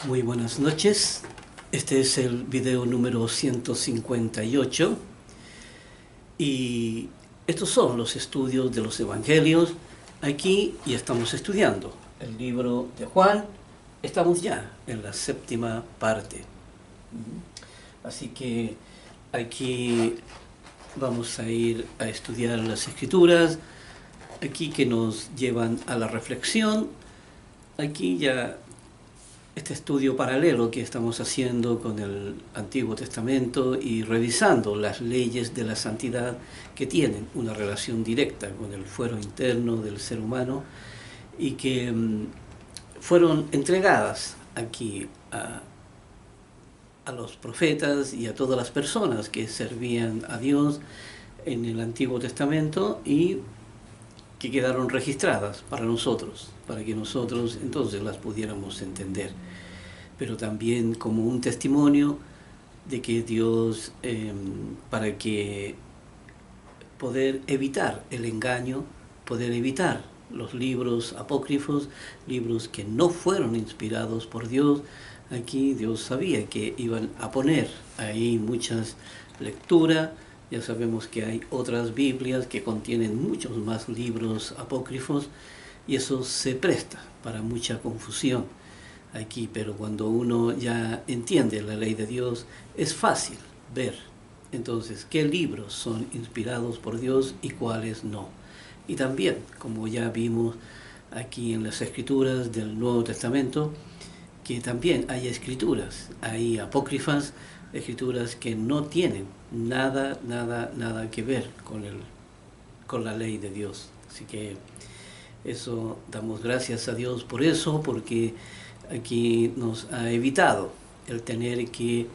Muy buenas noches. Este es el video número 158 y estos son los estudios de los evangelios. Aquí ya estamos estudiando el libro de Juan. Estamos ya en la séptima parte. Así que aquí vamos a ir a estudiar las escrituras, aquí que nos llevan a la reflexión. Aquí ya este estudio paralelo que estamos haciendo con el Antiguo Testamento y revisando las leyes de la santidad que tienen una relación directa con el fuero interno del ser humano y que fueron entregadas aquí a los profetas y a todas las personas que servían a Dios en el Antiguo Testamento y que quedaron registradas para nosotros, para que nosotros entonces las pudiéramos entender, pero también como un testimonio de que Dios, para que poder evitar el engaño, poder evitar los libros apócrifos, libros que no fueron inspirados por Dios. Aquí Dios sabía que iban a poner ahí muchas lecturas. Ya sabemos que hay otras Biblias que contienen muchos más libros apócrifos y eso se presta para mucha confusión aquí, pero cuando uno ya entiende la ley de Dios es fácil ver entonces qué libros son inspirados por Dios y cuáles no. Y también, como ya vimos aquí en las escrituras del Nuevo Testamento, que también hay escrituras, hay apócrifas, escrituras que no tienen nada que ver con la ley de Dios. Así que eso, damos gracias a Dios por eso, porque aquí nos ha evitado el tener que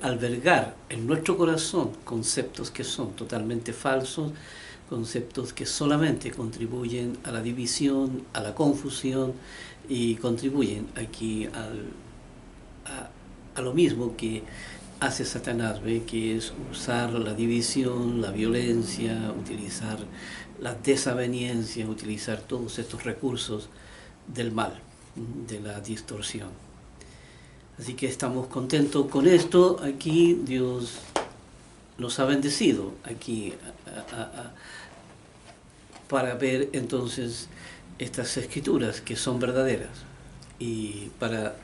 albergar en nuestro corazón conceptos que son totalmente falsos, conceptos que solamente contribuyen a la división, a la confusión y contribuyen aquí a lo mismo que hace Satanás, ¿ve? Que es usar la división, la violencia, utilizar la desaveniencia, utilizar todos estos recursos del mal, de la distorsión. Así que estamos contentos con esto. Aquí Dios nos ha bendecido aquí para ver entonces estas escrituras que son verdaderas y para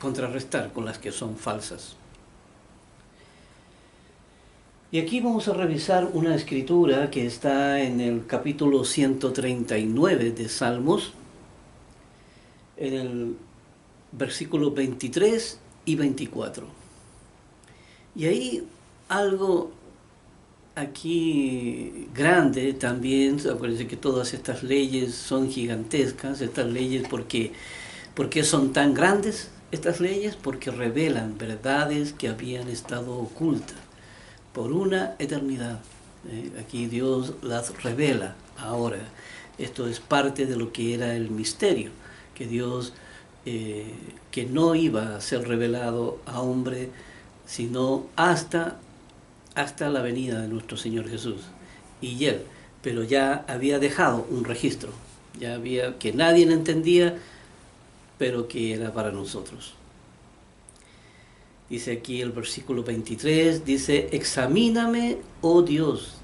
contrarrestar con las que son falsas. Y aquí vamos a revisar una escritura que está en el capítulo 139 de Salmos, en el versículo 23 y 24. Y ahí algo aquí grande también. Acuérdense que todas estas leyes son gigantescas, estas leyes ¿por qué son tan grandes estas leyes? Porque revelan verdades que habían estado ocultas por una eternidad. Aquí Dios las revela ahora. Esto es parte de lo que era el misterio, que Dios, que no iba a ser revelado a hombre, sino hasta la venida de nuestro Señor Jesús. Y Él, pero ya había dejado un registro, ya había, que nadie entendía, pero que era para nosotros. Dice aquí el versículo 23, dice: examíname, oh Dios,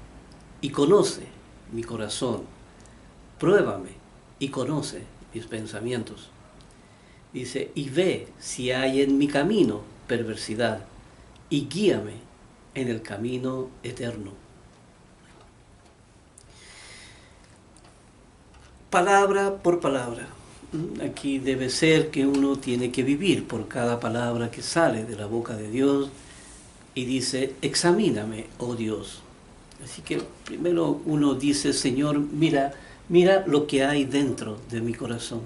y conoce mi corazón, pruébame y conoce mis pensamientos. Dice: y ve si hay en mi camino perversidad, y guíame en el camino eterno. Palabra por palabra. Aquí debe ser que uno tiene que vivir por cada palabra que sale de la boca de Dios, y dice: examíname, oh Dios. Así que primero uno dice: Señor, mira lo que hay dentro de mi corazón.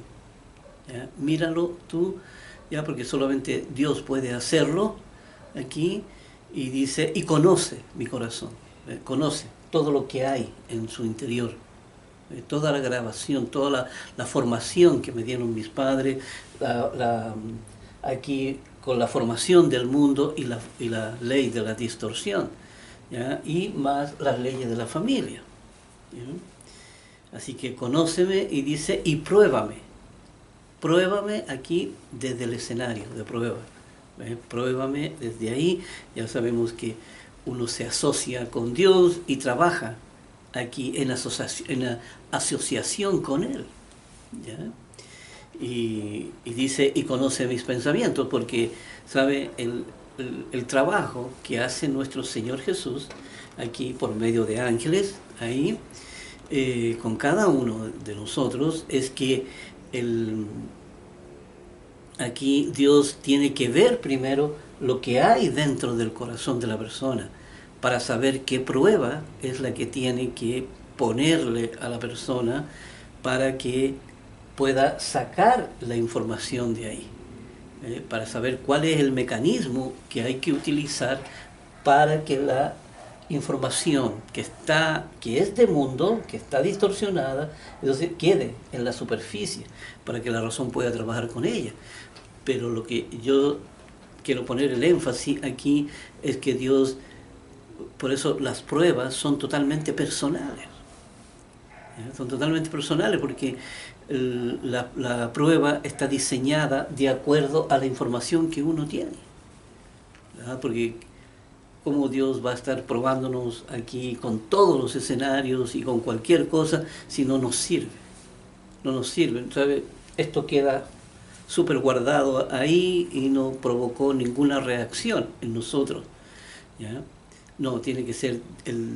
¿Ya? Míralo tú, ya, porque solamente Dios puede hacerlo aquí. Y dice: y conoce mi corazón, conoce todo lo que hay en su interior, toda la grabación, toda la formación que me dieron mis padres, aquí con la formación del mundo y la ley de la distorsión, ¿ya? Y más las leyes de la familia, ¿ya? Así que conóceme, y dice: y pruébame. pruébame aquí desde el escenario de prueba. Pruébame desde ahí. Ya sabemos que uno se asocia con Dios y trabaja aquí en asociación con Él. ¿Ya? Y dice, y conoce mis pensamientos, porque sabe el trabajo que hace nuestro Señor Jesús aquí por medio de ángeles, ahí, con cada uno de nosotros, es que aquí Dios tiene que ver primero lo que hay dentro del corazón de la persona, para saber qué prueba es la que tiene que ponerle a la persona para que pueda sacar la información de ahí, para saber cuál es el mecanismo que hay que utilizar para que la información que es de mundo, que está distorsionada, entonces quede en la superficie, para que la razón pueda trabajar con ella. Pero lo que yo quiero poner el énfasis aquí es que Dios, por eso las pruebas son totalmente personales. Son totalmente personales porque la prueba está diseñada de acuerdo a la información que uno tiene. ¿Verdad? Porque cómo Dios va a estar probándonos aquí con todos los escenarios y con cualquier cosa si no nos sirve. No nos sirve. ¿Sabe? Esto queda súper guardado ahí y no provocó ninguna reacción en nosotros. ¿Ya? No, tiene que ser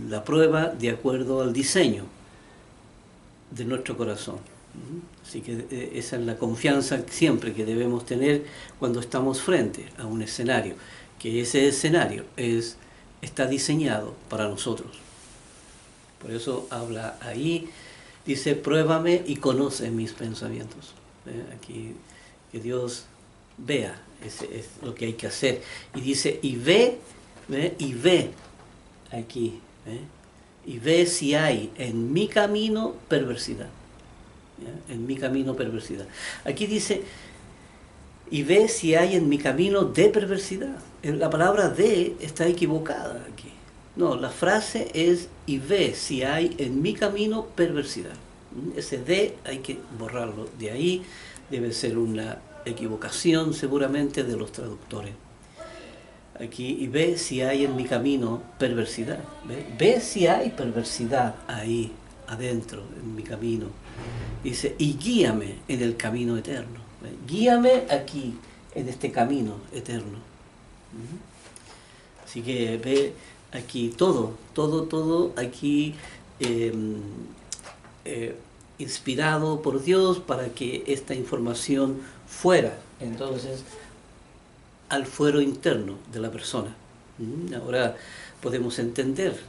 la prueba de acuerdo al diseño de nuestro corazón. Así que esa es la confianza siempre que debemos tener cuando estamos frente a un escenario, que ese escenario está diseñado para nosotros. Por eso habla ahí, dice, pruébame y conoce mis pensamientos. Aquí, que Dios vea, ese es lo que hay que hacer. Y dice, y ve aquí, y ve si hay en mi camino perversidad. ¿Ya? En mi camino perversidad. Aquí dice, y ve si hay en mi camino de perversidad. La palabra de está equivocada aquí. No, la frase es, y ve si hay en mi camino perversidad. Ese de hay que borrarlo. De ahí debe ser una equivocación seguramente de los traductores. Aquí, y ve si hay en mi camino perversidad. Ve si hay perversidad ahí adentro, en mi camino. Dice, y guíame en el camino eterno. Guíame aquí, en este camino eterno. Así que ve aquí todo aquí inspirado por Dios para que esta información fuera entonces al fuero interno de la persona. Ahora podemos entender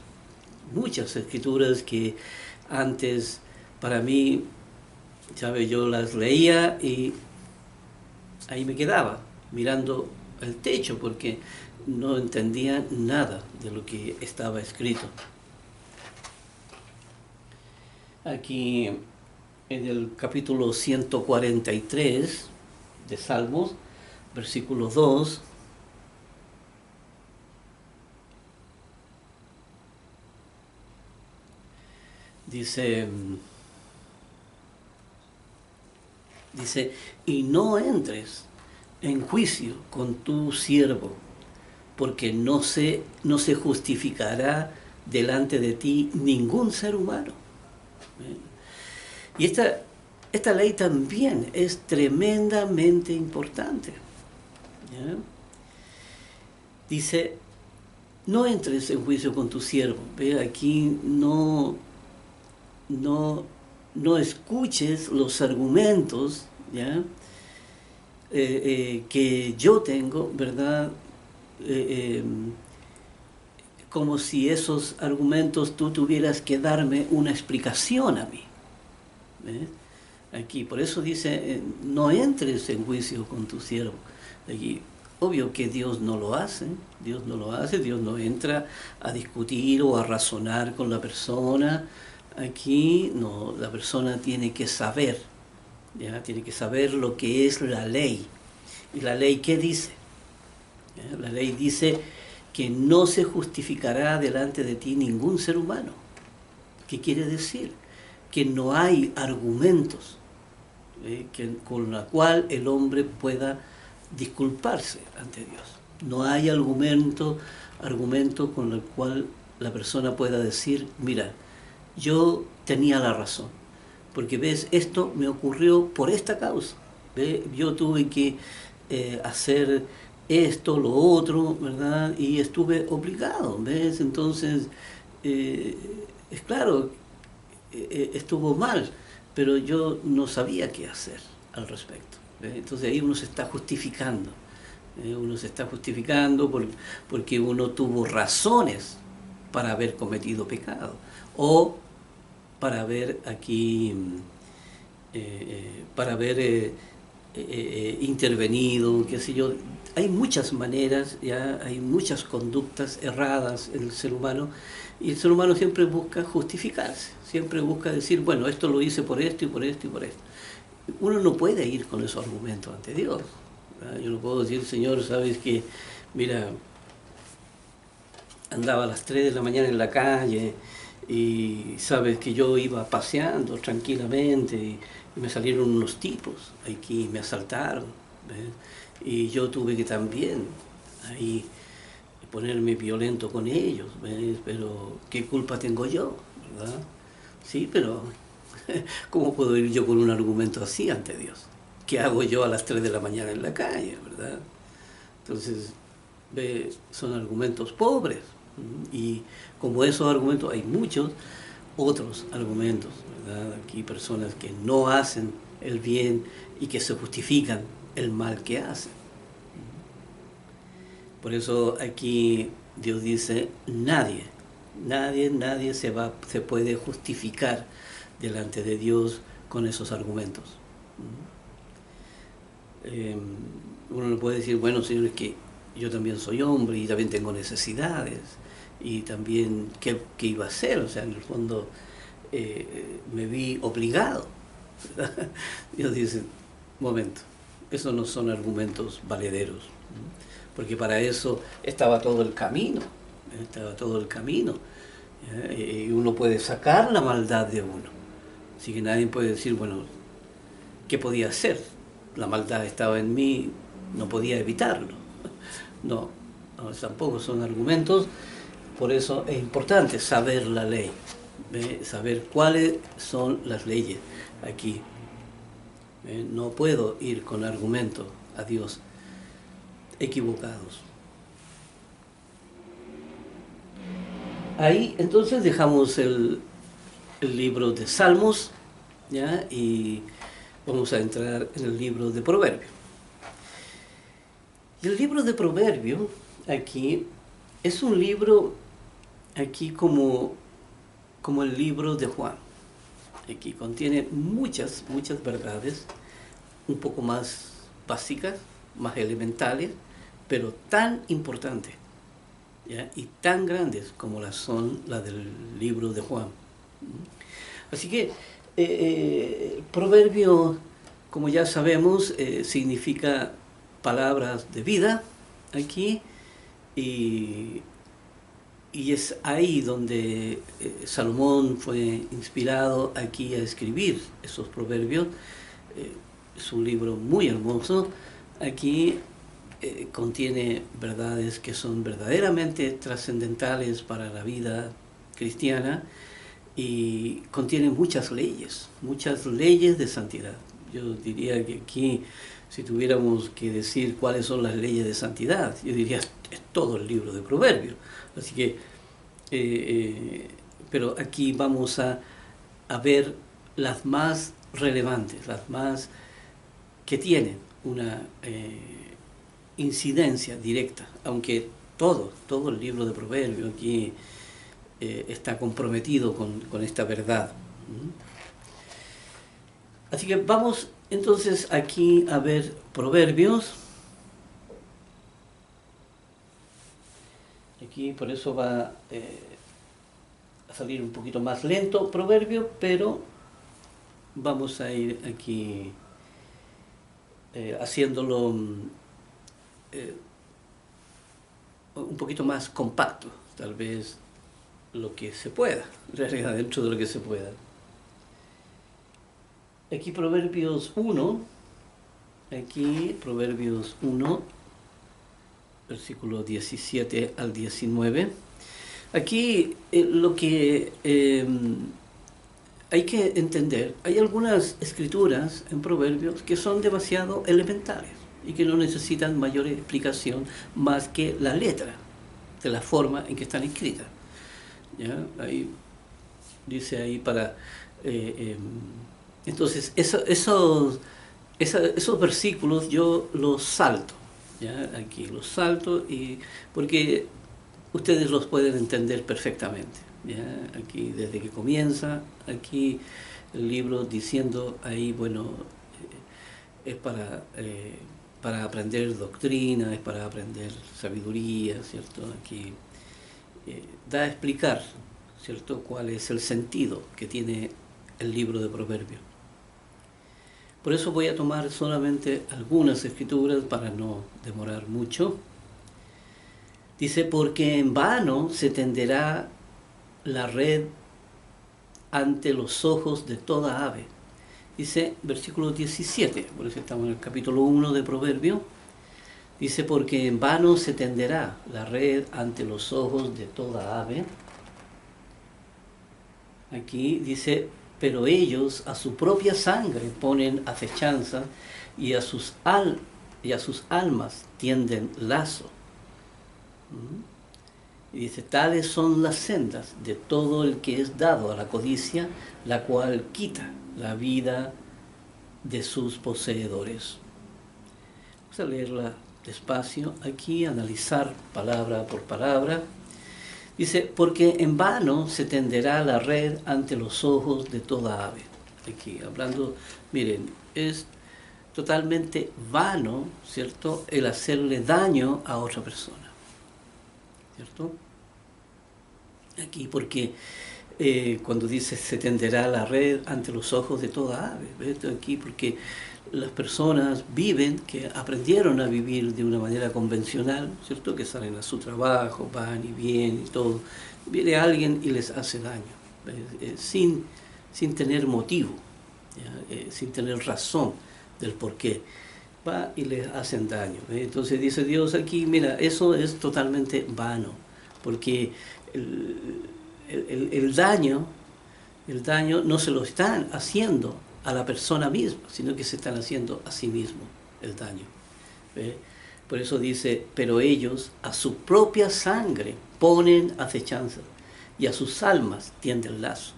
muchas escrituras que antes para mí, ¿sabe? Yo las leía y ahí me quedaba mirando el techo porque no entendía nada de lo que estaba escrito. Aquí en el capítulo 143 de Salmos, versículo 2, dice, y no entres en juicio con tu siervo, porque no se justificará delante de ti ningún ser humano. Y esta ley también es tremendamente importante. ¿Ya? Dice, no entres en juicio con tu siervo. ¿Ve? Aquí no escuches los argumentos, ¿ya? Que yo tengo, ¿verdad? Como si esos argumentos tú tuvieras que darme una explicación a mí. ¿Ves? Aquí, por eso dice, no entres en juicio con tu siervo. Aquí, obvio que Dios no lo hace, Dios no entra a discutir o a razonar con la persona. Aquí, no, la persona tiene que saber, ¿ya? Tiene que saber lo que es la ley. ¿Y la ley qué dice? ¿Ya? La ley dice que no se justificará delante de ti ningún ser humano. ¿Qué quiere decir? Que no hay argumentos con la cual el hombre pueda disculparse ante Dios. No hay argumento con el cual la persona pueda decir, mira, yo tenía la razón, porque ves, esto me ocurrió por esta causa, ¿ves? Yo tuve que hacer esto, lo otro, ¿verdad? Y estuve obligado, ¿ves? Entonces, es claro, estuvo mal, pero yo no sabía qué hacer al respecto, ¿ves? Entonces ahí uno se está justificando. Uno se está justificando porque uno tuvo razones para haber cometido pecado o para haber aquí, para haber intervenido, qué sé yo. Hay muchas maneras, ya hay muchas conductas erradas en el ser humano y el ser humano siempre busca justificarse, siempre busca decir, bueno, esto lo hice por esto y por esto y por esto. Uno no puede ir con esos argumentos ante Dios. Yo no puedo decir, Señor, sabes que, mira, andaba a las 3 de la mañana en la calle y sabes que yo iba paseando tranquilamente y me salieron unos tipos aquí, me asaltaron, ¿ves? Y yo tuve que también ahí ponerme violento con ellos, ¿ves? Pero ¿qué culpa tengo yo? ¿Verdad? Sí, pero ¿cómo puedo ir yo con un argumento así ante Dios? ¿Qué hago yo a las 3 de la mañana en la calle, verdad? Entonces, ve, son argumentos pobres. Y como esos argumentos hay muchos otros argumentos, ¿verdad? Aquí personas que no hacen el bien y que se justifican el mal que hacen. Por eso aquí Dios dice, nadie se puede justificar delante de Dios con esos argumentos. Uno no puede decir, bueno, Señor, es que yo también soy hombre y también tengo necesidades y también qué iba a hacer, o sea, en el fondo me vi obligado. Dios dice, momento, esos no son argumentos valederos, porque para eso estaba todo el camino, y uno puede sacar la maldad de uno, así que nadie puede decir, bueno, ¿qué podía hacer? La maldad estaba en mí, no podía evitarlo. No, tampoco son argumentos, por eso es importante saber la ley, saber cuáles son las leyes aquí. No puedo ir con argumentos a Dios equivocados. Ahí entonces dejamos el libro de Salmos, ¿ya? Y vamos a entrar en el libro de Proverbios. Y el libro de Proverbios aquí es un libro aquí como el libro de Juan. Aquí contiene muchas verdades, un poco más básicas, más elementales, pero tan importantes, ¿ya? Y tan grandes como las son las del libro de Juan. Así que Proverbio, como ya sabemos, significa palabras de vida aquí, y es ahí donde Salomón fue inspirado aquí a escribir esos proverbios. Es un libro muy hermoso. Aquí contiene verdades que son verdaderamente trascendentales para la vida cristiana y contiene muchas leyes de santidad. Yo diría que aquí, si tuviéramos que decir cuáles son las leyes de santidad, yo diría es todo el libro de Proverbios. Así que, pero aquí vamos a ver las más relevantes, las más que tienen una incidencia directa, aunque todo el libro de Proverbios aquí está comprometido con esta verdad. Así que vamos entonces aquí a ver Proverbios. Aquí por eso va a salir un poquito más lento Proverbio, pero vamos a ir aquí haciéndolo un poquito más compacto, tal vez lo que se pueda, en realidad dentro de lo que se pueda. Aquí Proverbios 1, aquí Proverbios 1, versículo 17 al 19. Aquí lo que hay que entender, hay algunas escrituras en Proverbios que son demasiado elementales y que no necesitan mayor explicación más que la letra de la forma en que están escritas. ¿Ya? Ahí dice ahí para... entonces, esos versículos yo los salto. ¿Ya? Aquí los salto porque ustedes los pueden entender perfectamente. ¿Ya? Aquí desde que comienza, aquí el libro diciendo ahí, bueno, es para aprender doctrina, es para aprender sabiduría, ¿cierto? Aquí da a explicar, ¿cierto?, cuál es el sentido que tiene el libro de Proverbios. Por eso voy a tomar solamente algunas escrituras para no demorar mucho. Dice, porque en vano se tenderá la red ante los ojos de toda ave. Dice, versículo 17, por eso estamos en el capítulo 1 de Proverbios. Dice, porque en vano se tenderá la red ante los ojos de toda ave. Aquí dice, pero ellos a su propia sangre ponen acechanza y a sus almas tienden lazo. Y dice, tales son las sendas de todo el que es dado a la codicia, la cual quita la vida de sus poseedores. Vamos a leerla despacio aquí, analizar palabra por palabra. Dice, porque en vano se tenderá la red ante los ojos de toda ave. Aquí hablando, miren, es totalmente vano, ¿cierto?, el hacerle daño a otra persona, ¿cierto? Aquí porque cuando dice se tenderá la red ante los ojos de toda ave, ¿ves? Aquí porque las personas viven, que aprendieron a vivir de una manera convencional, ¿cierto?, que salen a su trabajo, van y vienen y todo. Viene alguien y les hace daño, sin tener motivo, sin tener razón del por qué. Va y les hacen daño. Entonces dice Dios aquí, mira, eso es totalmente vano, porque el daño no se lo están haciendo a la persona misma, sino que se están haciendo a sí mismo el daño. Por eso dice, pero ellos a su propia sangre ponen acechanza y a sus almas tienden lazo.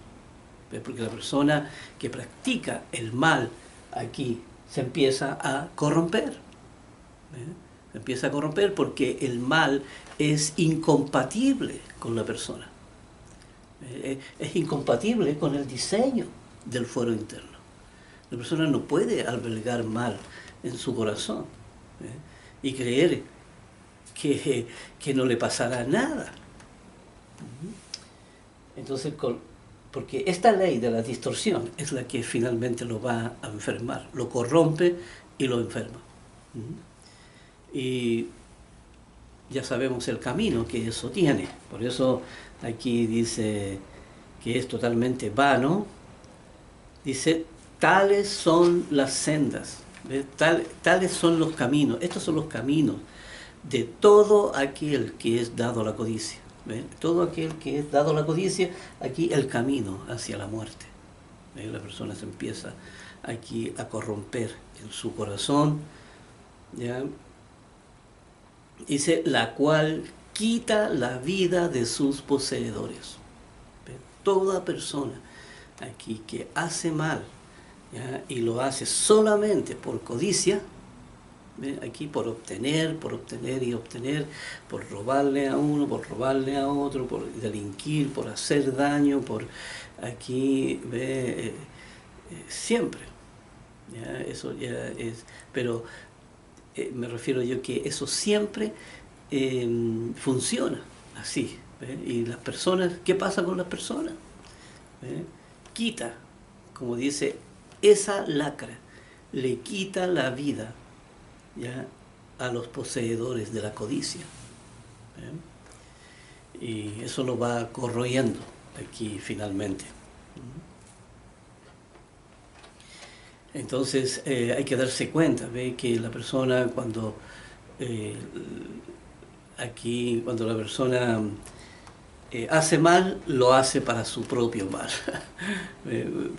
Porque la persona que practica el mal aquí se empieza a corromper. Se empieza a corromper porque el mal es incompatible con la persona. Es incompatible con el diseño del fuero interno. La persona no puede albergar mal en su corazón y creer que no le pasará nada. Entonces, porque esta ley de la distorsión es la que finalmente lo va a enfermar, lo corrompe y lo enferma. Y ya sabemos el camino que eso tiene. Por eso aquí dice que es totalmente vano. Dice, tales son las sendas, tales son los caminos. Estos son los caminos de todo aquel que es dado a la codicia. Todo aquel que es dado a la codicia, aquí el camino hacia la muerte. La persona se empieza aquí a corromper en su corazón, ¿ya? Dice, la cual quita la vida de sus poseedores. Toda persona aquí que hace mal, ¿ya?, y lo hace solamente por codicia, aquí por obtener y obtener, por robarle a uno, por robarle a otro, por delinquir, por hacer daño, por aquí, siempre, ¿ya? Eso ya es, pero me refiero yo que eso siempre funciona así. Y las personas, ¿qué pasa con las personas? Quita, como dice, esa lacra le quita la vida, ¿ya?, a los poseedores de la codicia. Y eso lo va corroyendo aquí finalmente. Entonces hay que darse cuenta, ¿ve? Que la persona cuando eh, cuando la persona hace mal, lo hace para su propio mal.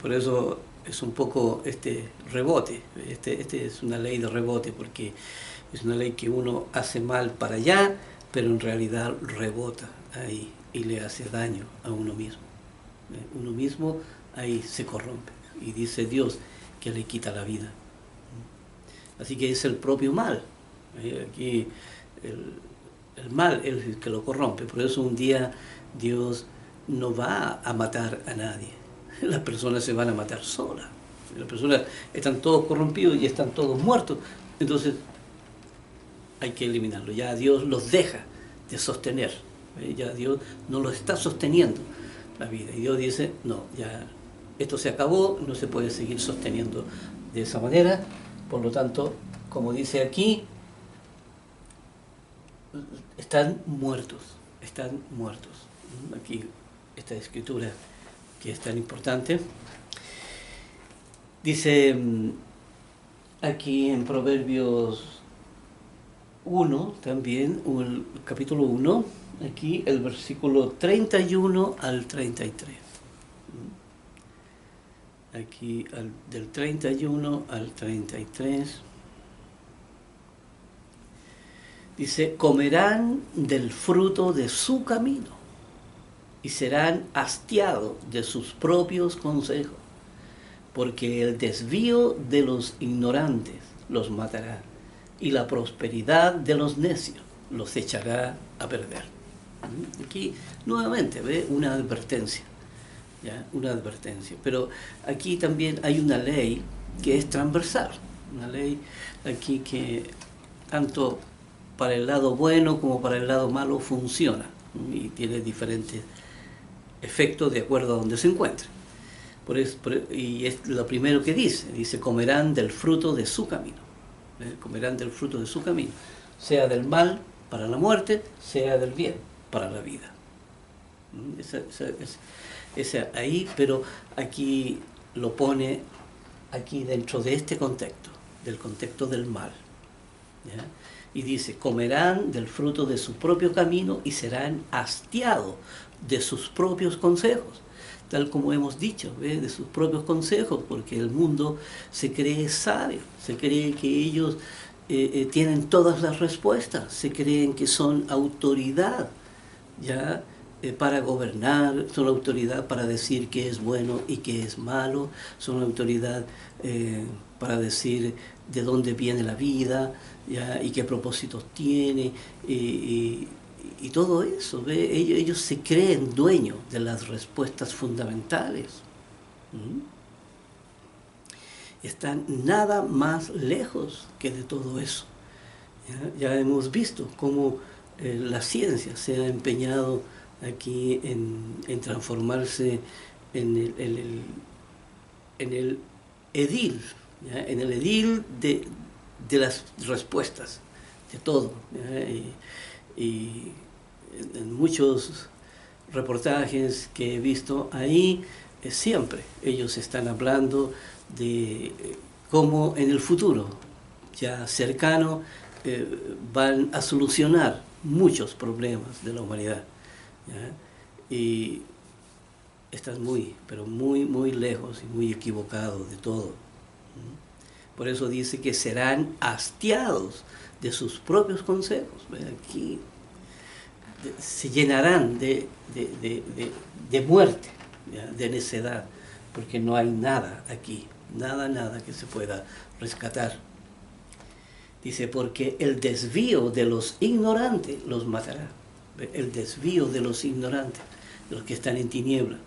Por eso es un poco este rebote. Este es una ley de rebote, porque es una ley que uno hace mal para allá, pero en realidad rebota ahí y le hace daño a uno mismo. Uno mismo ahí se corrompe. Y dice Dios que le quita la vida. Así que es el propio mal. Aquí el mal es el que lo corrompe. Por eso un día Dios no va a matar a nadie. Las personas se van a matar solas. Las personas están todos corrompidos y están todos muertos. Entonces hay que eliminarlo. Ya Dios los deja de sostener. Ya Dios no los está sosteniendo la vida. Y Dios dice, no, ya esto se acabó, no se puede seguir sosteniendo de esa manera. Por lo tanto, como dice aquí, están muertos, están muertos. Aquí esta escritura que es tan importante. Dice aquí en Proverbios 1 también, el capítulo 1, aquí el versículo 31 al 33. Aquí del 31 al 33. Dice, comerán del fruto de su camino y serán hastiados de sus propios consejos, porque el desvío de los ignorantes los matará y la prosperidad de los necios los echará a perder. Aquí nuevamente ve una advertencia, ¿ya? Una advertencia. Pero aquí también hay una ley que es transversal, una ley aquí que tanto para el lado bueno como para el lado malo funciona y tiene diferentes efectos de acuerdo a donde se encuentre. Y es lo primero que dice, comerán del fruto de su camino, comerán del fruto de su camino, sea del mal para la muerte, sea del bien para la vida. Esa ahí, pero aquí lo pone aquí dentro de este contexto, del contexto del mal, ¿ya? Y dice, comerán del fruto de su propio camino y serán hastiados de sus propios consejos, tal como hemos dicho, ¿ve? De sus propios consejos, porque el mundo se cree sabio, se cree que ellos tienen todas las respuestas, se creen que son autoridad, ¿ya? Para gobernar, son autoridad para decir qué es bueno y qué es malo, son autoridad para decir de dónde viene la vida, ¿ya? Y qué propósitos tiene, y todo eso, ¿ve? Ellos se creen dueños de las respuestas fundamentales. Están nada más lejos que de todo eso. Ya hemos visto cómo la ciencia se ha empeñado aquí en transformarse en el edil, ¿ya? En el edil de las respuestas, de todo, ¿ya? Y en muchos reportajes que he visto ahí, siempre ellos están hablando de cómo en el futuro, ya cercano, van a solucionar muchos problemas de la humanidad, ¿ya? Y están muy, pero muy, muy lejos y muy equivocados de todo. Por eso dice que serán hastiados de sus propios consejos. Aquí se llenarán de muerte, ¿ya? De necedad, porque no hay nada aquí, nada que se pueda rescatar. Dice, porque el desvío de los ignorantes los matará. El desvío de los ignorantes, de los que están en tiniebla,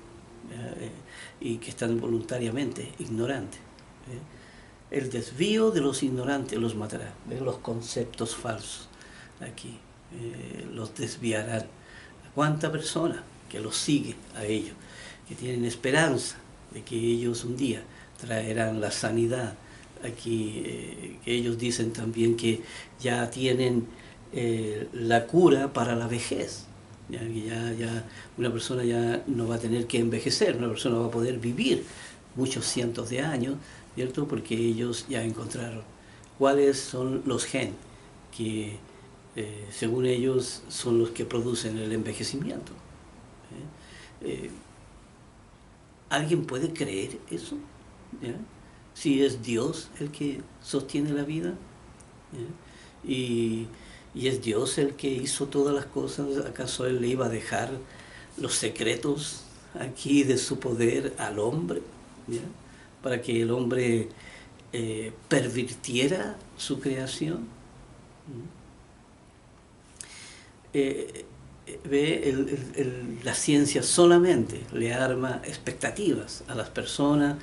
y que están voluntariamente ignorantes. El desvío de los ignorantes los matará. Los conceptos falsos aquí los desviarán. ¿Cuánta persona que los sigue a ellos, que tienen esperanza de que ellos un día traerán la sanidad? Aquí que ellos dicen también que ya tienen la cura para la vejez, ya una persona ya no va a tener que envejecer, una persona va a poder vivir muchos cientos de años, ¿cierto? Porque ellos ya encontraron cuáles son los genes que, según ellos, son los que producen el envejecimiento. ¿Alguien puede creer eso? ¿Ya? Si es Dios el que sostiene la vida, ¿ya? Y es Dios el que hizo todas las cosas, ¿acaso Él le iba a dejar los secretos aquí de su poder al hombre? ¿Ya? Para que el hombre pervirtiera su creación. La ciencia solamente le arma expectativas a las personas,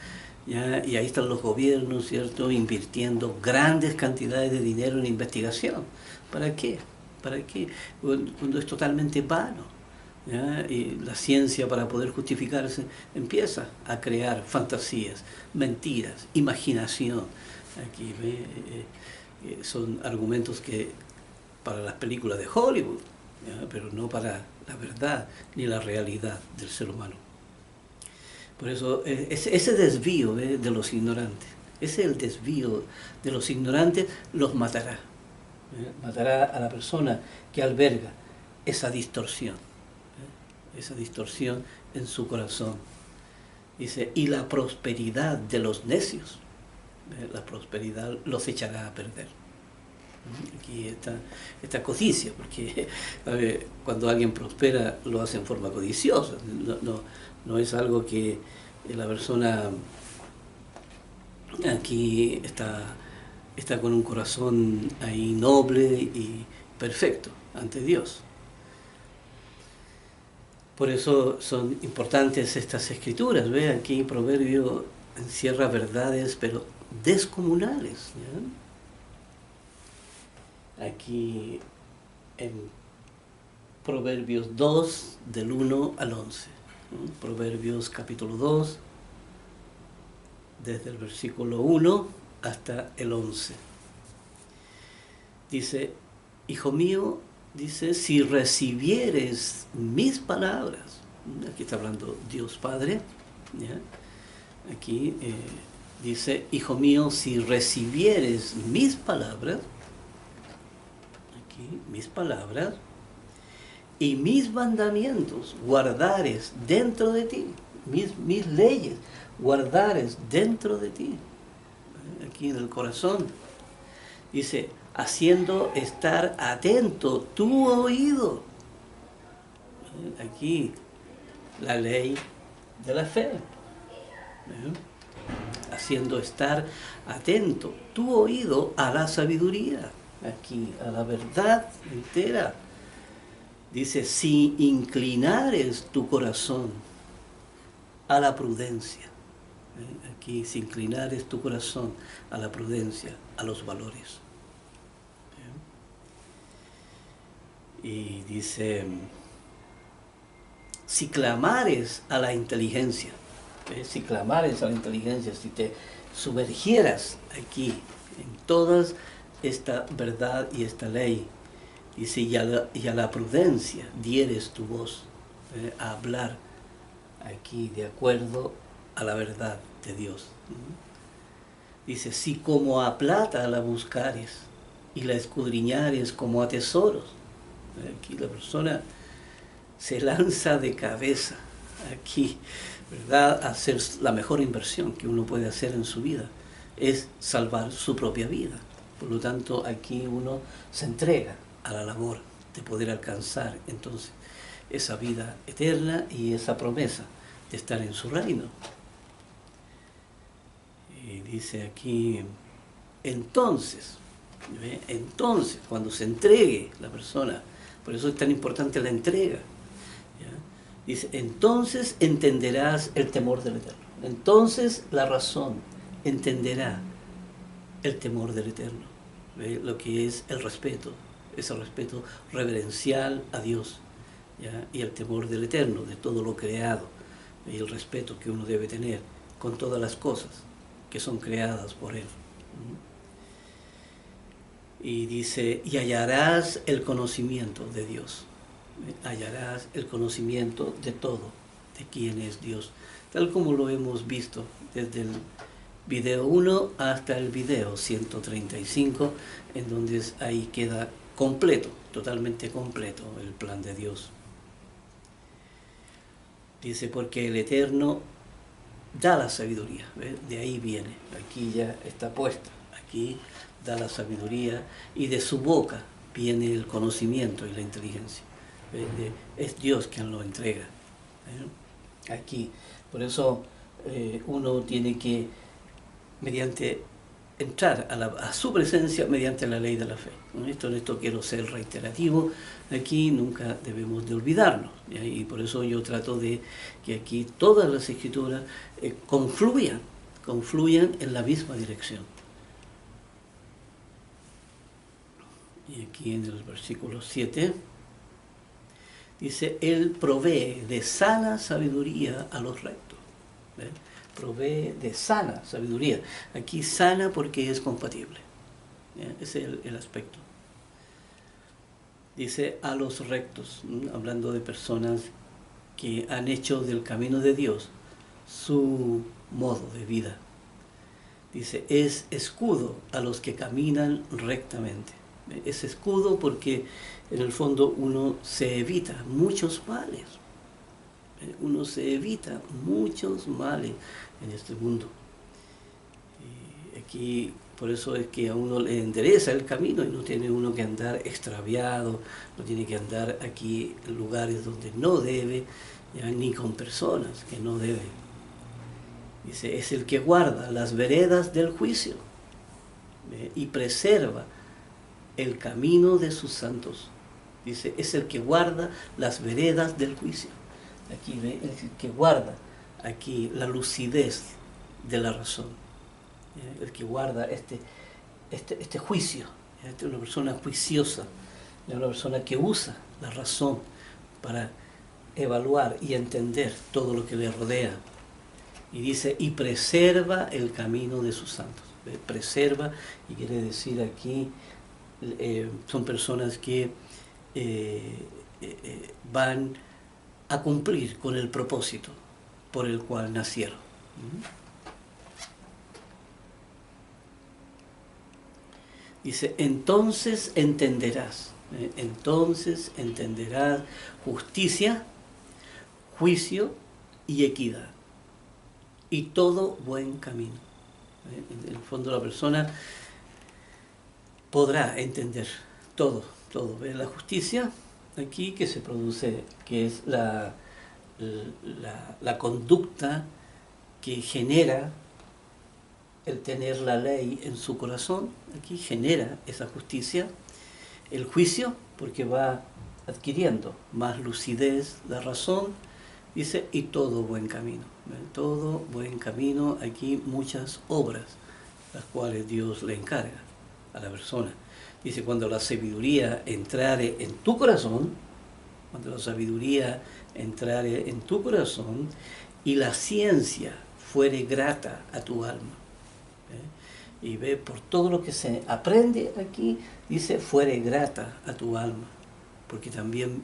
¿ya? Y ahí están los gobiernos, ¿cierto?, invirtiendo grandes cantidades de dinero en investigación. ¿Para qué? ¿Para qué? Cuando es totalmente vano, ¿ya? Y la ciencia, para poder justificarse, empieza a crear fantasías, mentiras, imaginación. Aquí son argumentos que para las películas de Hollywood, ¿ya? Pero no para la verdad ni la realidad del ser humano. Por eso ese desvío de los ignorantes, ese es el desvío de los ignorantes, los matará. Matará a la persona que alberga esa distorsión en su corazón. Dice, y la prosperidad de los necios, la prosperidad los echará a perder. Aquí esta codicia, porque cuando alguien prospera lo hace en forma codiciosa, no es algo que la persona aquí está con un corazón ahí noble y perfecto ante Dios. Por eso son importantes estas escrituras. Ve, aquí Proverbio encierra verdades, pero descomunales, ¿ya? Aquí en Proverbios 2, del 1 al 11. ¿No? Proverbios capítulo 2, desde el versículo 1 hasta el 11. Dice, hijo mío, dice, si recibieres mis palabras, aquí está hablando Dios Padre, ¿ya? Aquí dice, hijo mío, si recibieres mis palabras, mis palabras, y mis mandamientos guardares dentro de ti, mis leyes guardares dentro de ti, aquí en el corazón. Dice, haciendo estar atento tu oído. Aquí la ley de la fe. Haciendo estar atento tu oído a la sabiduría. Aquí a la verdad entera. Dice, si inclinares tu corazón a la prudencia. Aquí, si inclinares tu corazón a la prudencia, a los valores. Y dice, si clamares a la inteligencia, si clamares a la inteligencia, si te sumergieras aquí en todas esta verdad y esta ley, dice, y a la prudencia dieres tu voz, a hablar aquí de acuerdo a la verdad de Dios. Dice, si como a plata la buscares y la escudriñares como a tesoros. Aquí la persona se lanza de cabeza aquí, ¿verdad? A hacer la mejor inversión que uno puede hacer en su vida, es salvar su propia vida. Por lo tanto, aquí uno se entrega a la labor de poder alcanzar entonces esa vida eterna y esa promesa de estar en su reino. Y dice aquí, entonces, cuando se entregue la persona, por eso es tan importante la entrega, ¿ya? Dice, entonces entenderás el temor del Eterno. Entonces la razón entenderá el temor del Eterno. ¿Ve? Lo que es el respeto, ese respeto reverencial a Dios, ¿ya? Y el temor del Eterno, de todo lo creado, y el respeto que uno debe tener con todas las cosas que son creadas por Él. Y dice, y hallarás el conocimiento de Dios. Hallarás el conocimiento de todo, de quién es Dios, tal como lo hemos visto desde el video 1 hasta el video 135, en donde ahí queda completo, totalmente completo el plan de Dios. Dice, porque el Eterno da la sabiduría, ¿ves? De ahí viene, aquí ya está puesta, aquí da la sabiduría y de su boca viene el conocimiento y la inteligencia. Es Dios quien lo entrega. Aquí, por eso uno tiene que, mediante entrar a su presencia mediante la ley de la fe. En esto quiero ser reiterativo, aquí nunca debemos de olvidarnos, y por eso yo trato de que aquí todas las escrituras confluyan en la misma dirección. Y aquí en el versículo 7 dice, Él provee de sana sabiduría a los rectos. ¿Ves? Provee de sana sabiduría. Aquí sana porque es compatible. Ese es el aspecto. Dice a los rectos, hablando de personas que han hecho del camino de Dios su modo de vida. Dice, es escudo a los que caminan rectamente. Es escudo porque en el fondo uno se evita muchos males. Uno se evita muchos males en este mundo. Y aquí, por eso es que a uno le endereza el camino y no tiene uno que andar extraviado, no tiene que andar aquí en lugares donde no debe, ya, ni con personas que no debe. Dice, es el que guarda las veredas del juicio y preserva el camino de sus santos. Dice, es el que guarda las veredas del juicio. Aquí ve, el que guarda aquí la lucidez de la razón, el que guarda este juicio, es una persona juiciosa, es una persona que usa la razón para evaluar y entender todo lo que le rodea. Y dice, y preserva el camino de sus santos. Preserva, y quiere decir aquí, son personas que van a cumplir con el propósito por el cual nacieron. Dice, entonces entenderás justicia, juicio y equidad, y todo buen camino. En el fondo la persona podrá entender todo. La justicia aquí que se produce, que es la conducta que genera el tener la ley en su corazón, aquí genera esa justicia. El juicio, porque va adquiriendo más lucidez la razón, dice, y todo buen camino. Todo buen camino, aquí muchas obras, las cuales Dios le encarga a la persona. Dice, cuando la sabiduría entrare en tu corazón, y la ciencia fuere grata a tu alma. Y ve, por todo lo que se aprende aquí, dice, fuere grata a tu alma, porque también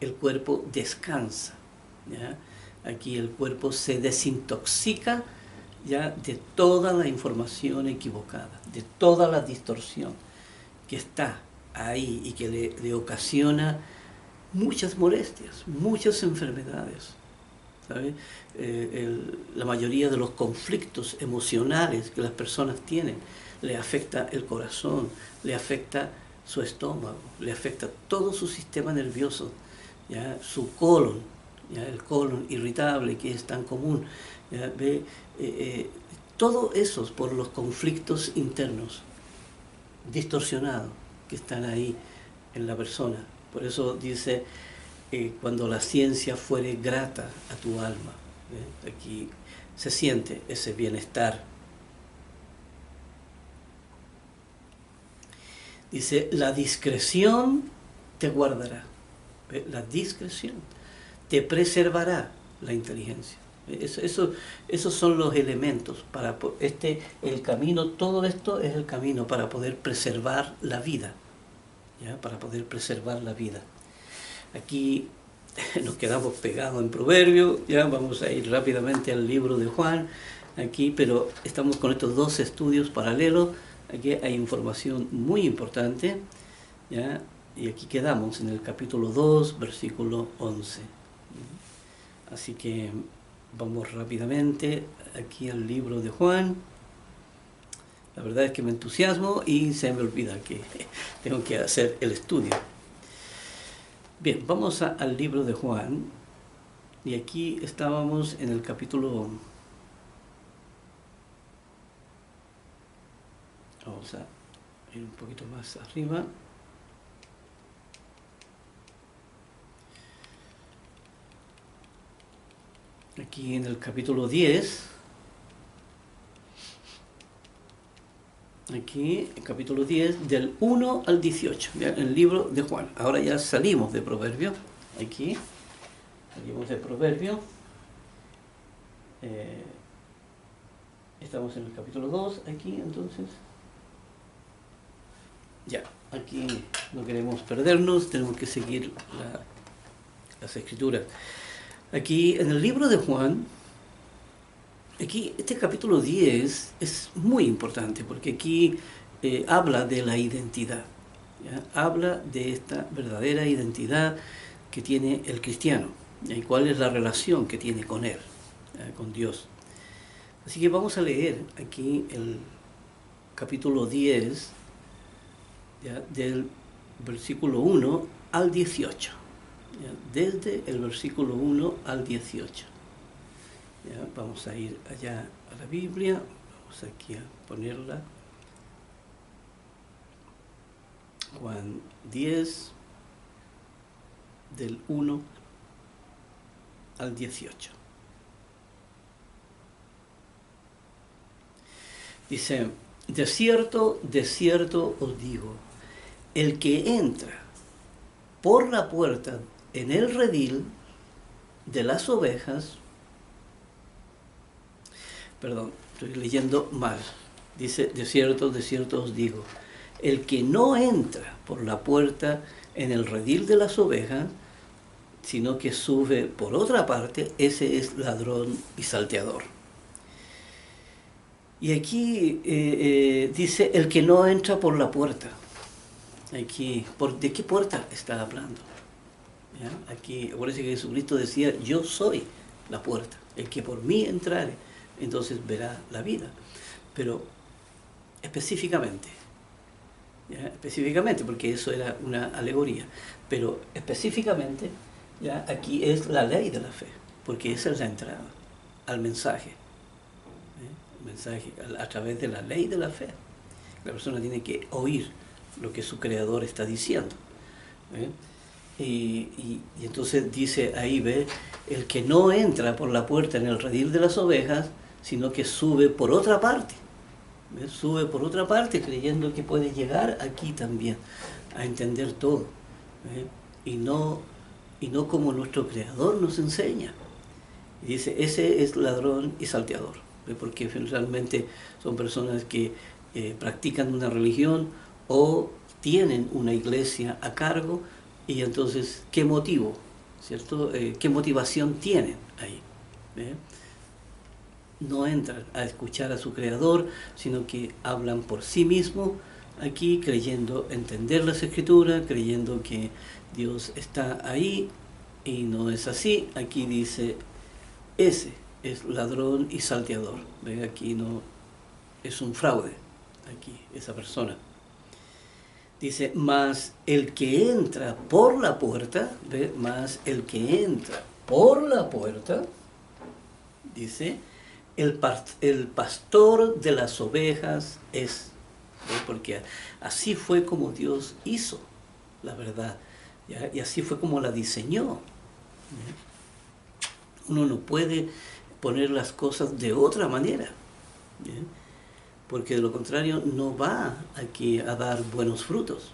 el cuerpo descansa, ¿ya? Aquí el cuerpo se desintoxica, ya, de toda la información equivocada, de toda la distorsión que está ahí y que le ocasiona muchas molestias, muchas enfermedades, ¿sabe? La mayoría de los conflictos emocionales que las personas tienen le afecta el corazón, le afecta su estómago, le afecta todo su sistema nervioso, ¿ya? Su colon, ¿ya? El colon irritable que es tan común, ¿ya? Todo eso por los conflictos internos distorsionados que están ahí en la persona. Por eso dice, cuando la ciencia fuere grata a tu alma, aquí se siente ese bienestar. Dice, la discreción te guardará. La discreción te preservará la inteligencia. Esos son los elementos para el camino. Todo esto es el camino para poder preservar la vida, ¿ya? Para poder preservar la vida. Aquí nos quedamos pegados en Proverbios, ya vamos a ir rápidamente al libro de Juan aquí, pero estamos con estos dos estudios paralelos. Aquí hay información muy importante, ¿ya? Y aquí quedamos en el capítulo 2, versículo 11. Así que vamos rápidamente aquí al libro de Juan. La verdad es que me entusiasmo y se me olvida que tengo que hacer el estudio. Bien, vamos al libro de Juan. Y aquí estábamos en el capítulo... Vamos a ir un poquito más arriba. Aquí en el capítulo 10. Aquí, el capítulo 10, del 1 al 18, ¿ya? El libro de Juan. Ahora ya salimos de Proverbio. Aquí, salimos de Proverbio. Estamos en el capítulo 2, aquí, entonces. Ya, aquí no queremos perdernos, tenemos que seguir las escrituras. Aquí, en el libro de Juan, aquí, este capítulo 10 es muy importante porque aquí habla de la identidad, ¿ya? Habla de esta verdadera identidad que tiene el cristiano, ¿ya? Y cuál es la relación que tiene con él, ¿ya? Con Dios. Así que vamos a leer aquí el capítulo 10, ¿ya? Del versículo 1 al 18, ¿ya? Desde el versículo 1 al 18. Ya, vamos a ir allá a la Biblia, vamos aquí a ponerla. Juan 10, del 1 al 18. Dice, de cierto os digo, el que entra por la puerta en el redil de las ovejas, perdón, estoy leyendo mal. Dice, de cierto os digo, el que no entra por la puerta en el redil de las ovejas, sino que sube por otra parte, ese es ladrón y salteador. Y aquí dice, el que no entra por la puerta. Aquí, ¿de qué puerta está hablando? ¿Ya? Aquí, parece que Jesucristo decía, yo soy la puerta, el que por mí entrare, entonces verá la vida. Pero específicamente, ¿ya? Específicamente, porque eso era una alegoría, pero específicamente, ¿ya? Aquí es la ley de la fe, porque esa es la entrada al mensaje, ¿eh? El mensaje a través de la ley de la fe. La persona tiene que oír lo que su creador está diciendo, ¿eh? Y entonces dice ahí, ve, el que no entra por la puerta en el redil de las ovejas, sino que sube por otra parte. ¿Ve? Sube por otra parte creyendo que puede llegar aquí también a entender todo. ¿Ve? Y no como nuestro Creador nos enseña. Y dice, ese es ladrón y salteador. ¿Ve? Porque realmente son personas que practican una religión o tienen una iglesia a cargo. Y entonces, ¿qué motivo? ¿Cierto? ¿Qué motivación tienen ahí? ¿Ve? No entran a escuchar a su Creador, sino que hablan por sí mismos aquí, creyendo entender las Escrituras, creyendo que Dios está ahí, y no es así. Aquí dice, ese es ladrón y salteador. ¿Ve? Aquí no es un fraude, aquí, esa persona. Dice, mas el que entra por la puerta, ¿ve? Mas el que entra por la puerta, dice, el pastor de las ovejas es, ¿ve? Porque así fue como Dios hizo la verdad, ¿ya? Y así fue como la diseñó. Uno no puede poner las cosas de otra manera, ¿ya? Porque de lo contrario no va aquí a dar buenos frutos.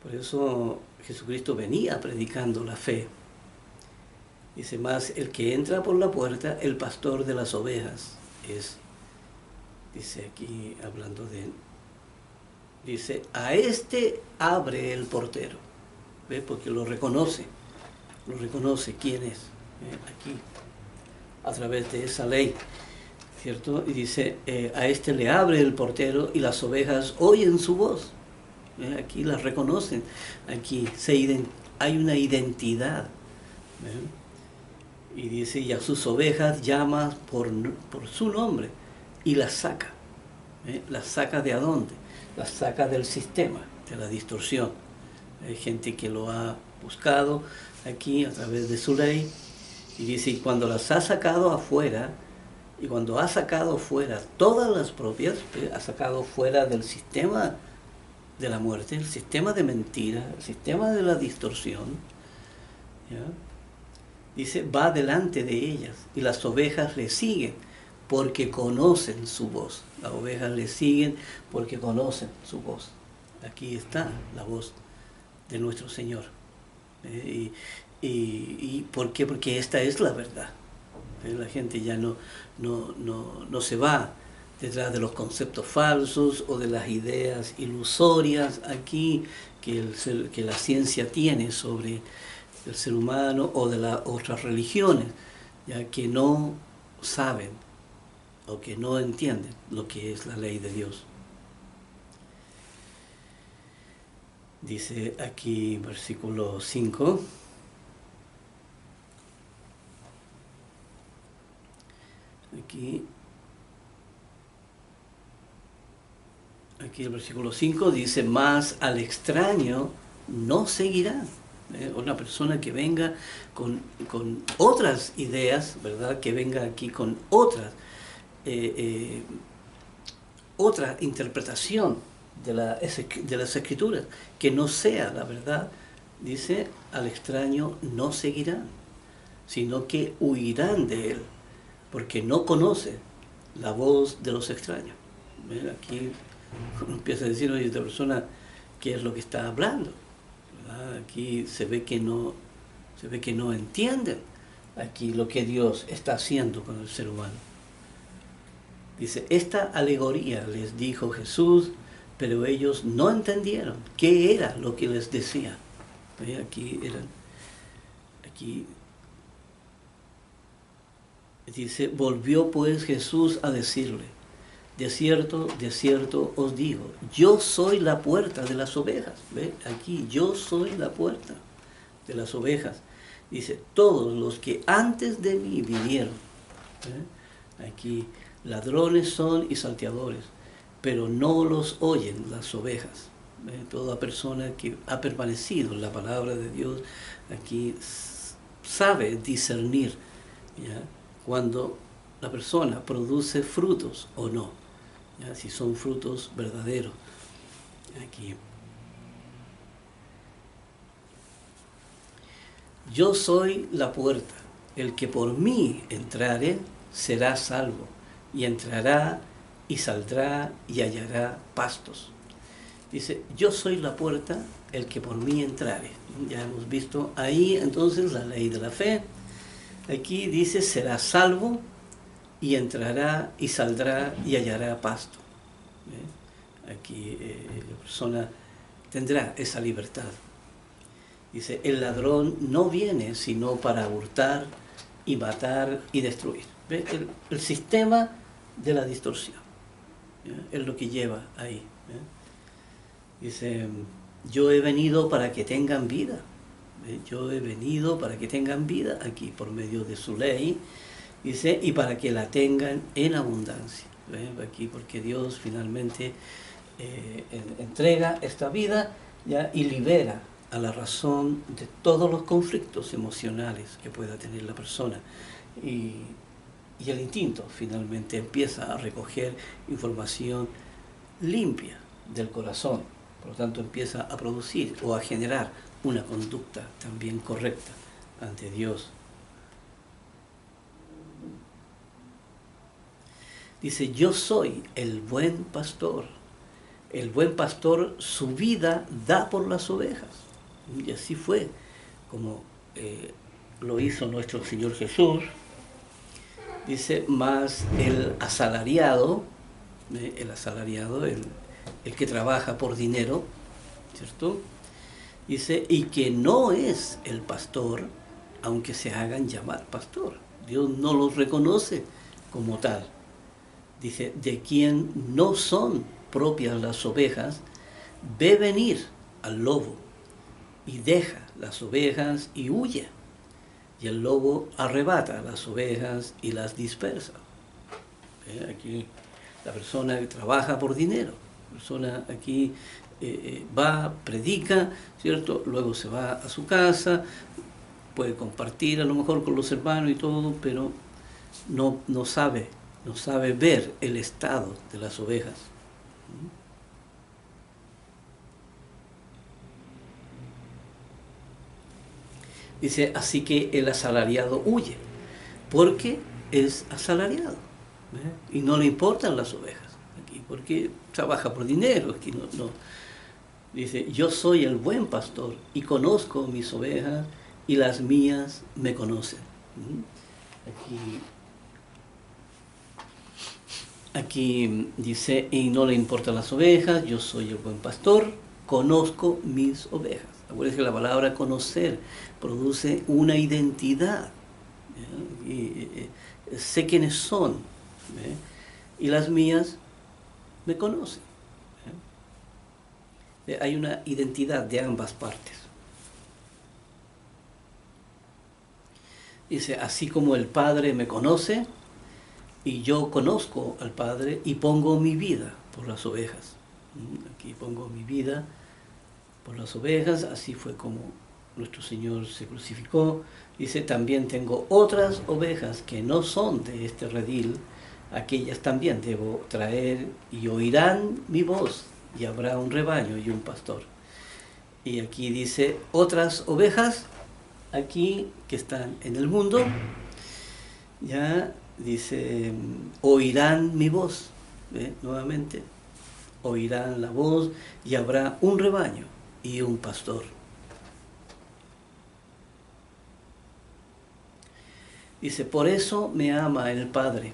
Por eso Jesucristo venía predicando la fe. Dice, más el que entra por la puerta, el pastor de las ovejas es. Dice aquí, hablando de él, dice, a este abre el portero, ¿ve? Porque lo reconoce, lo reconoce quién es, aquí, a través de esa ley, ¿cierto? Y dice, a este le abre el portero y las ovejas oyen su voz. Aquí las reconocen, aquí hay una identidad. Y dice, y a sus ovejas llama por su nombre y las saca. ¿Las saca de dónde? Las saca del sistema, de la distorsión. Hay gente que lo ha buscado aquí a través de su ley, y dice, y cuando las ha sacado afuera, y cuando ha sacado fuera todas las propias, ha sacado fuera del sistema de la muerte, el sistema de mentira, el sistema de la distorsión, ¿ya? Dice, va delante de ellas y las ovejas le siguen porque conocen su voz. Las ovejas le siguen porque conocen su voz. Aquí está la voz de nuestro Señor. ¿Y por qué? Porque esta es la verdad. La gente ya no se va detrás de los conceptos falsos o de las ideas ilusorias aquí que la ciencia tiene sobre el ser humano o de las otras religiones, ya que no saben o que no entienden lo que es la ley de Dios. Dice aquí versículo 5. Aquí el versículo 5 dice, más al extraño no seguirá. Una persona que venga con otras ideas, ¿verdad? Que venga aquí con otra interpretación de las Escrituras, que no sea la verdad, dice, al extraño no seguirán, sino que huirán de él, porque no conoce la voz de los extraños. Aquí uno empieza a decir, oye, esta persona, ¿qué es lo que está hablando? ¿Verdad? Aquí se ve que no entienden aquí lo que Dios está haciendo con el ser humano. Dice, esta alegoría les dijo Jesús, pero ellos no entendieron qué era lo que les decía. Aquí dice, volvió pues Jesús a decirle, de cierto os digo, yo soy la puerta de las ovejas. ¿Ve? Aquí, yo soy la puerta de las ovejas. Dice, todos los que antes de mí vinieron, aquí, ladrones son y salteadores, pero no los oyen las ovejas. Toda persona que ha permanecido en la palabra de Dios, aquí sabe discernir, ¿ya? Cuando la persona produce frutos o no, ¿ya? Si son frutos verdaderos. Aquí. Yo soy la puerta, el que por mí entrare será salvo, y entrará y saldrá y hallará pastos. Dice, yo soy la puerta, el que por mí entrare. Ya hemos visto ahí entonces la ley de la fe. Aquí dice, será salvo y entrará y saldrá y hallará pasto. Aquí la persona tendrá esa libertad. Dice, el ladrón no viene sino para hurtar y matar y destruir. ¿Ve? El sistema de la distorsión, ¿ya? Es lo que lleva ahí. Dice, yo he venido para que tengan vida. Yo he venido para que tengan vida aquí por medio de su ley. Dice, y para que la tengan en abundancia. Aquí porque Dios finalmente entrega esta vida, ¿ya? Y libera a la razón de todos los conflictos emocionales que pueda tener la persona. Y el instinto finalmente empieza a recoger información limpia del corazón. Por lo tanto, empieza a producir o a generar una conducta también correcta ante Dios. Dice, yo soy el buen pastor. El buen pastor su vida da por las ovejas. Y así fue como lo hizo nuestro Señor Jesús. Dice, más el asalariado, el que trabaja por dinero, ¿cierto? Dice, y que no es el pastor, aunque se hagan llamar pastor. Dios no los reconoce como tal. Dice, de quien no son propias las ovejas, ve venir al lobo y deja las ovejas y huye. Y el lobo arrebata las ovejas y las dispersa. Aquí la persona que trabaja por dinero, la persona aquí va, predica, ¿cierto? Luego se va a su casa, puede compartir a lo mejor con los hermanos y todo, pero no sabe ver el estado de las ovejas. Dice, así que el asalariado huye, porque es asalariado, y no le importan las ovejas, aquí, porque trabaja por dinero. Aquí no. Dice, yo soy el buen pastor y conozco mis ovejas y las mías me conocen. Aquí dice, y no le importan las ovejas, yo soy el buen pastor, conozco mis ovejas. Acuérdense que la palabra conocer produce una identidad. Sé quiénes son, y las mías me conocen. Hay una identidad de ambas partes. Dice, así como el Padre me conoce, y yo conozco al Padre y pongo mi vida por las ovejas. Aquí pongo mi vida por las ovejas, así fue como nuestro Señor se crucificó. Dice, también tengo otras ovejas que no son de este redil, aquellas también debo traer y oirán mi voz, y habrá un rebaño y un pastor. Y aquí dice, otras ovejas, aquí que están en el mundo, ya dice, oirán mi voz, nuevamente, oirán la voz y habrá un rebaño y un pastor. Dice, por eso me ama el Padre,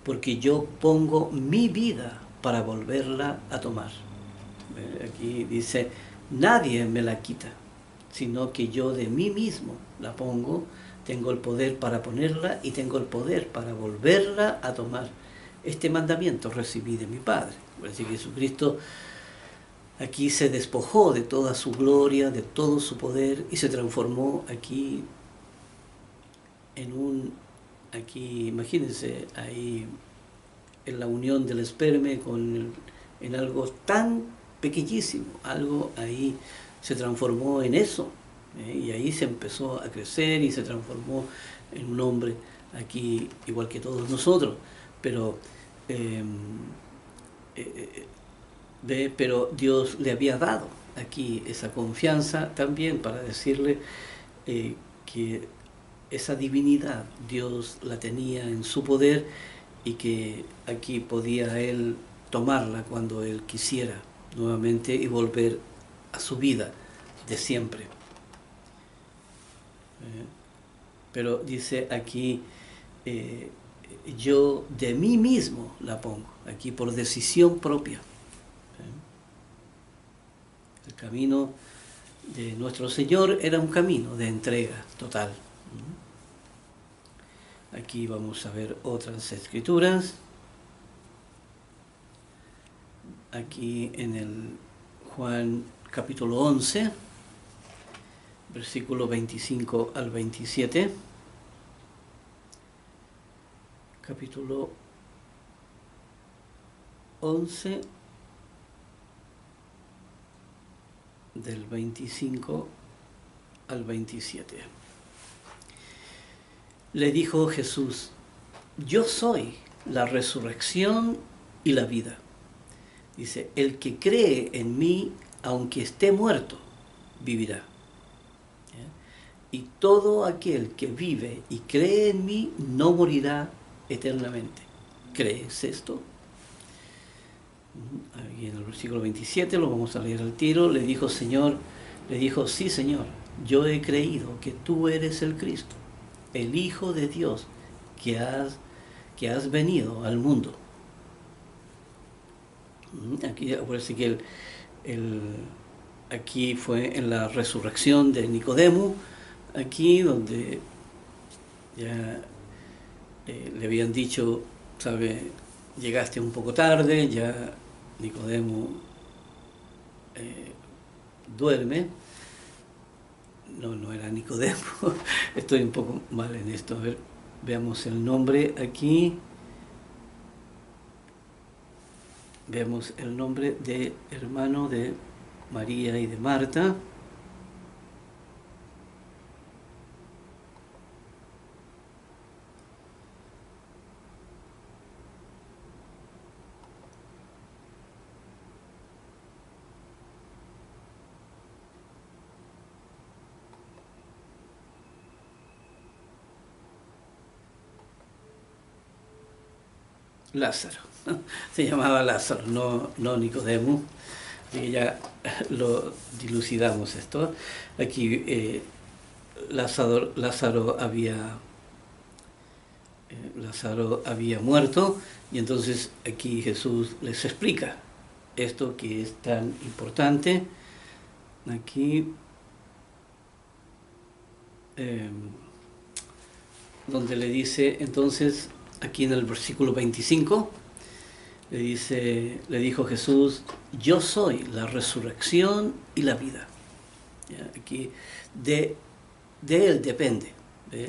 porque yo pongo mi vida para volverla a tomar. Aquí dice, nadie me la quita, sino que yo de mí mismo la pongo. Tengo el poder para ponerla y tengo el poder para volverla a tomar. Este mandamiento recibí de mi Padre. Así que Jesucristo aquí se despojó de toda su gloria, de todo su poder, y se transformó aquí aquí imagínense, ahí en la unión del esperme en algo tan pequeñísimo, algo ahí se transformó en eso. Y ahí se empezó a crecer y se transformó en un hombre aquí igual que todos nosotros, pero pero Dios le había dado aquí esa confianza también para decirle que esa divinidad Dios la tenía en su poder y que aquí podía él tomarla cuando él quisiera nuevamente y volver a su vida de siempre. Pero dice aquí, yo de mí mismo la pongo, aquí por decisión propia. El camino de nuestro Señor era un camino de entrega total. Aquí vamos a ver otras escrituras. Aquí en el Juan capítulo 11, versículo 25 al 27. Capítulo 11, del 25 al 27. Le dijo Jesús, yo soy la resurrección y la vida. Dice, el que cree en mí, aunque esté muerto, vivirá. Y todo aquel que vive y cree en mí, no morirá eternamente. ¿Crees esto? Aquí en el versículo 27, lo vamos a leer al tiro, le dijo, sí, Señor, yo he creído que tú eres el Cristo, el Hijo de Dios, que has venido al mundo. Aquí acuérdense que aquí fue en la resurrección de Nicodemo, aquí donde ya le habían dicho, sabe, llegaste un poco tarde, ya Nicodemo duerme. No, no era Nicodemo, estoy un poco mal en esto. A ver, veamos el nombre aquí. Veamos el nombre de hermano de María y de Marta. Lázaro, se llamaba Lázaro, no Nicodemo, y ya lo dilucidamos esto. Aquí Lázaro había muerto, y entonces aquí Jesús les explica esto que es tan importante. Aquí, donde le dice entonces, aquí en el versículo 25, le dijo Jesús, yo soy la resurrección y la vida. ¿Ya? Aquí de Él depende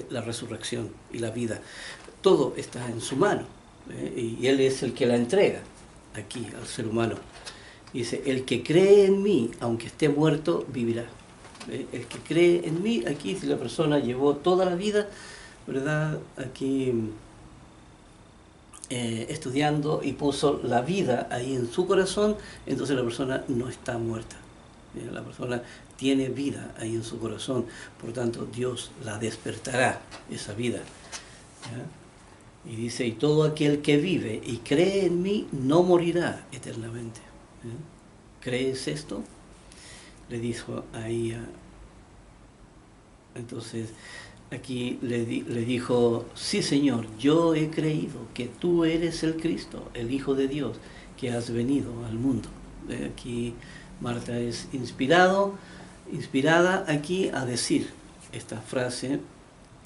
la resurrección y la vida. Todo está en su mano, y Él es el que la entrega aquí al ser humano. Dice, el que cree en mí, aunque esté muerto, vivirá. El que cree en mí, aquí si la persona llevó toda la vida, ¿verdad? Aquí estudiando y puso la vida ahí en su corazón, entonces la persona no está muerta. La persona tiene vida ahí en su corazón, por tanto Dios la despertará, esa vida. ¿Ya? Y dice, y todo aquel que vive y cree en mí no morirá eternamente. ¿Crees esto? Le dijo ahí entonces aquí le dijo, sí Señor, yo he creído que tú eres el Cristo, el Hijo de Dios, que has venido al mundo. Aquí Marta es inspirada aquí a decir esta frase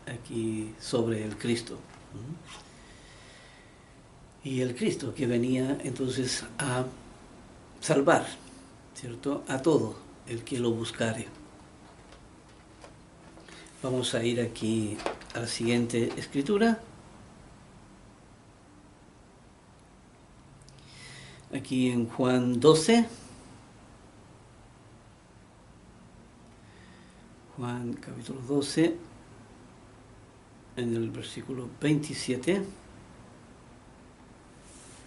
aquí sobre el Cristo. Y el Cristo que venía entonces a salvar, ¿cierto?, a todo el que lo buscare. Vamos a ir aquí a la siguiente escritura. Aquí en Juan 12. Juan capítulo 12, en el versículo 27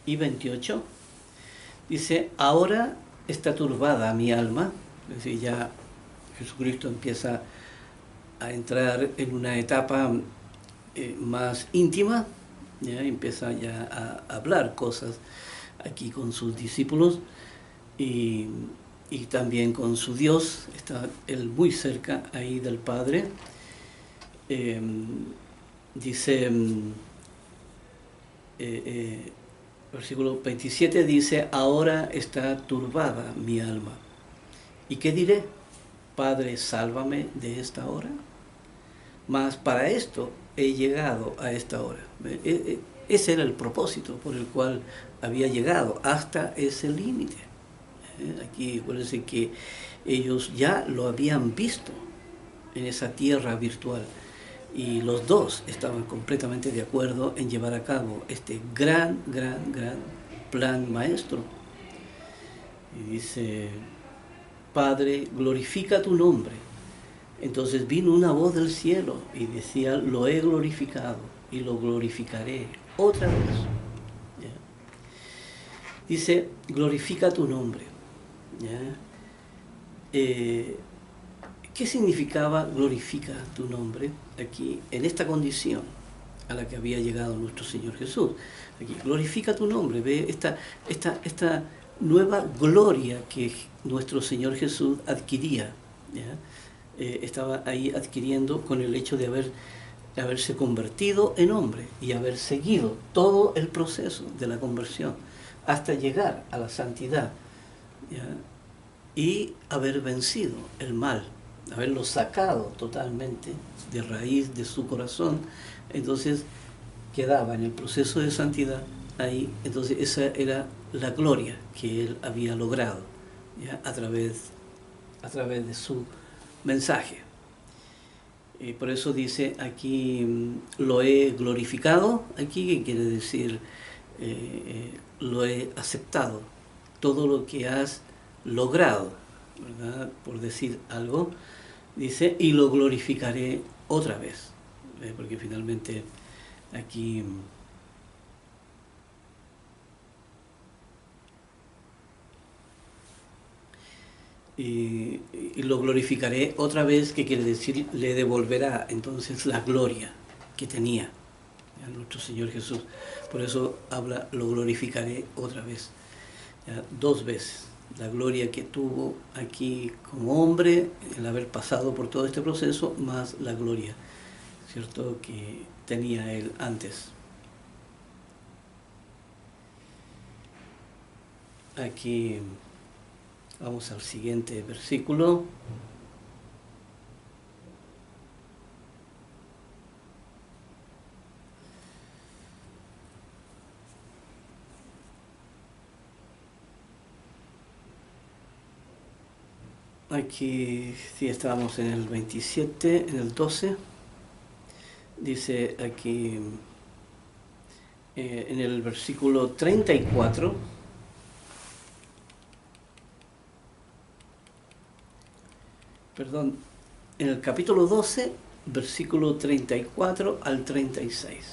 y 28. Dice, ahora está turbada mi alma. Es decir, ya Jesucristo empieza a entrar en una etapa más íntima, ¿ya? Empieza ya a hablar cosas aquí con sus discípulos y también con su Dios. Está él muy cerca ahí del Padre. Dice, versículo 27 dice, ahora está turbada mi alma. ¿Y qué diré? Padre, sálvame de esta hora. Mas para esto he llegado a esta hora. Ese era el propósito por el cual había llegado hasta ese límite. Aquí acuérdense que ellos ya lo habían visto en esa tierra virtual y los dos estaban completamente de acuerdo en llevar a cabo este gran plan maestro. Y dice, Padre, glorifica tu nombre. Entonces vino una voz del cielo y decía, lo he glorificado y lo glorificaré otra vez. ¿Ya? Dice, glorifica tu nombre. ¿Ya? ¿Qué significaba glorifica tu nombre aquí, en esta condición a la que había llegado nuestro Señor Jesús? Aquí, glorifica tu nombre, ve esta nueva gloria que nuestro Señor Jesús adquiría. ¿Ya? Estaba ahí adquiriendo con el hecho de haberse convertido en hombre y haber seguido todo el proceso de la conversión hasta llegar a la santidad, ¿ya? Y haber vencido el mal, haberlo sacado totalmente de raíz de su corazón, entonces quedaba en el proceso de santidad ahí. Entonces esa era la gloria que él había logrado, ¿ya? A través de su mensaje. Por eso dice aquí, lo he glorificado, aquí que quiere decir, lo he aceptado, todo lo que has logrado, ¿verdad? Por decir algo, dice, y lo glorificaré otra vez, porque finalmente aquí y lo glorificaré otra vez, que quiere decir, le devolverá entonces la gloria que tenía a nuestro Señor Jesús. Por eso habla, lo glorificaré otra vez, ¿ya? Dos veces. La gloria que tuvo aquí como hombre, el haber pasado por todo este proceso, más la gloria, ¿cierto?, que tenía él antes. Aquí vamos al siguiente versículo. Aquí sí estábamos en el 27, en el 12. Dice aquí en el versículo 34. Perdón, en el capítulo 12, versículo 34 al 36.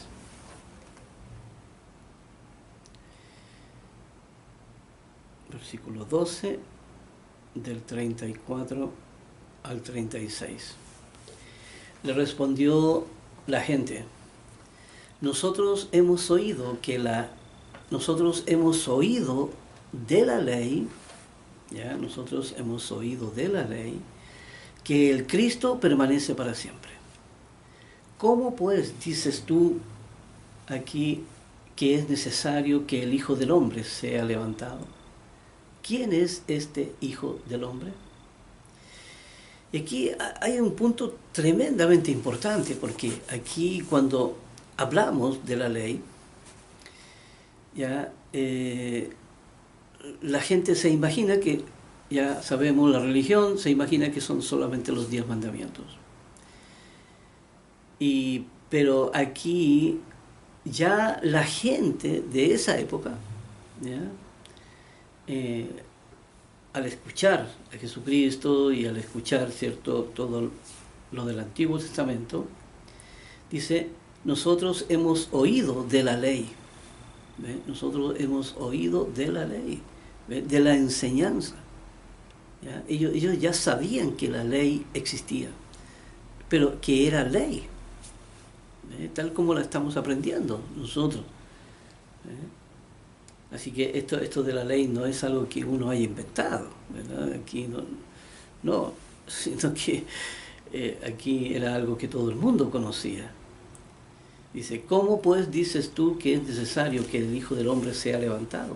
Versículo 12, del 34 al 36. Le respondió la gente: nosotros hemos oído de la ley, ya, nosotros hemos oído de la ley que el Cristo permanece para siempre. ¿Cómo pues dices tú aquí que es necesario que el Hijo del Hombre sea levantado? ¿Quién es este Hijo del Hombre? Y aquí hay un punto tremendamente importante, porque aquí cuando hablamos de la ley, ya la gente se imagina que, ya sabemos, la religión se imagina que son solamente los 10 mandamientos. Pero aquí ya la gente de esa época, ¿ya? Al escuchar a Jesucristo y al escuchar, ¿cierto?, todo lo del Antiguo Testamento, dice, nosotros hemos oído de la ley, ¿ve? Nosotros hemos oído de la ley, ¿ve?, de la enseñanza, ¿ya? Ellos ya sabían que la ley existía, pero que era ley, ¿ve?, tal como la estamos aprendiendo nosotros, ¿ve? Así que esto de la ley no es algo que uno haya inventado, ¿verdad? Aquí no, sino que aquí era algo que todo el mundo conocía. Dice, ¿cómo pues dices tú que es necesario que el Hijo del Hombre sea levantado?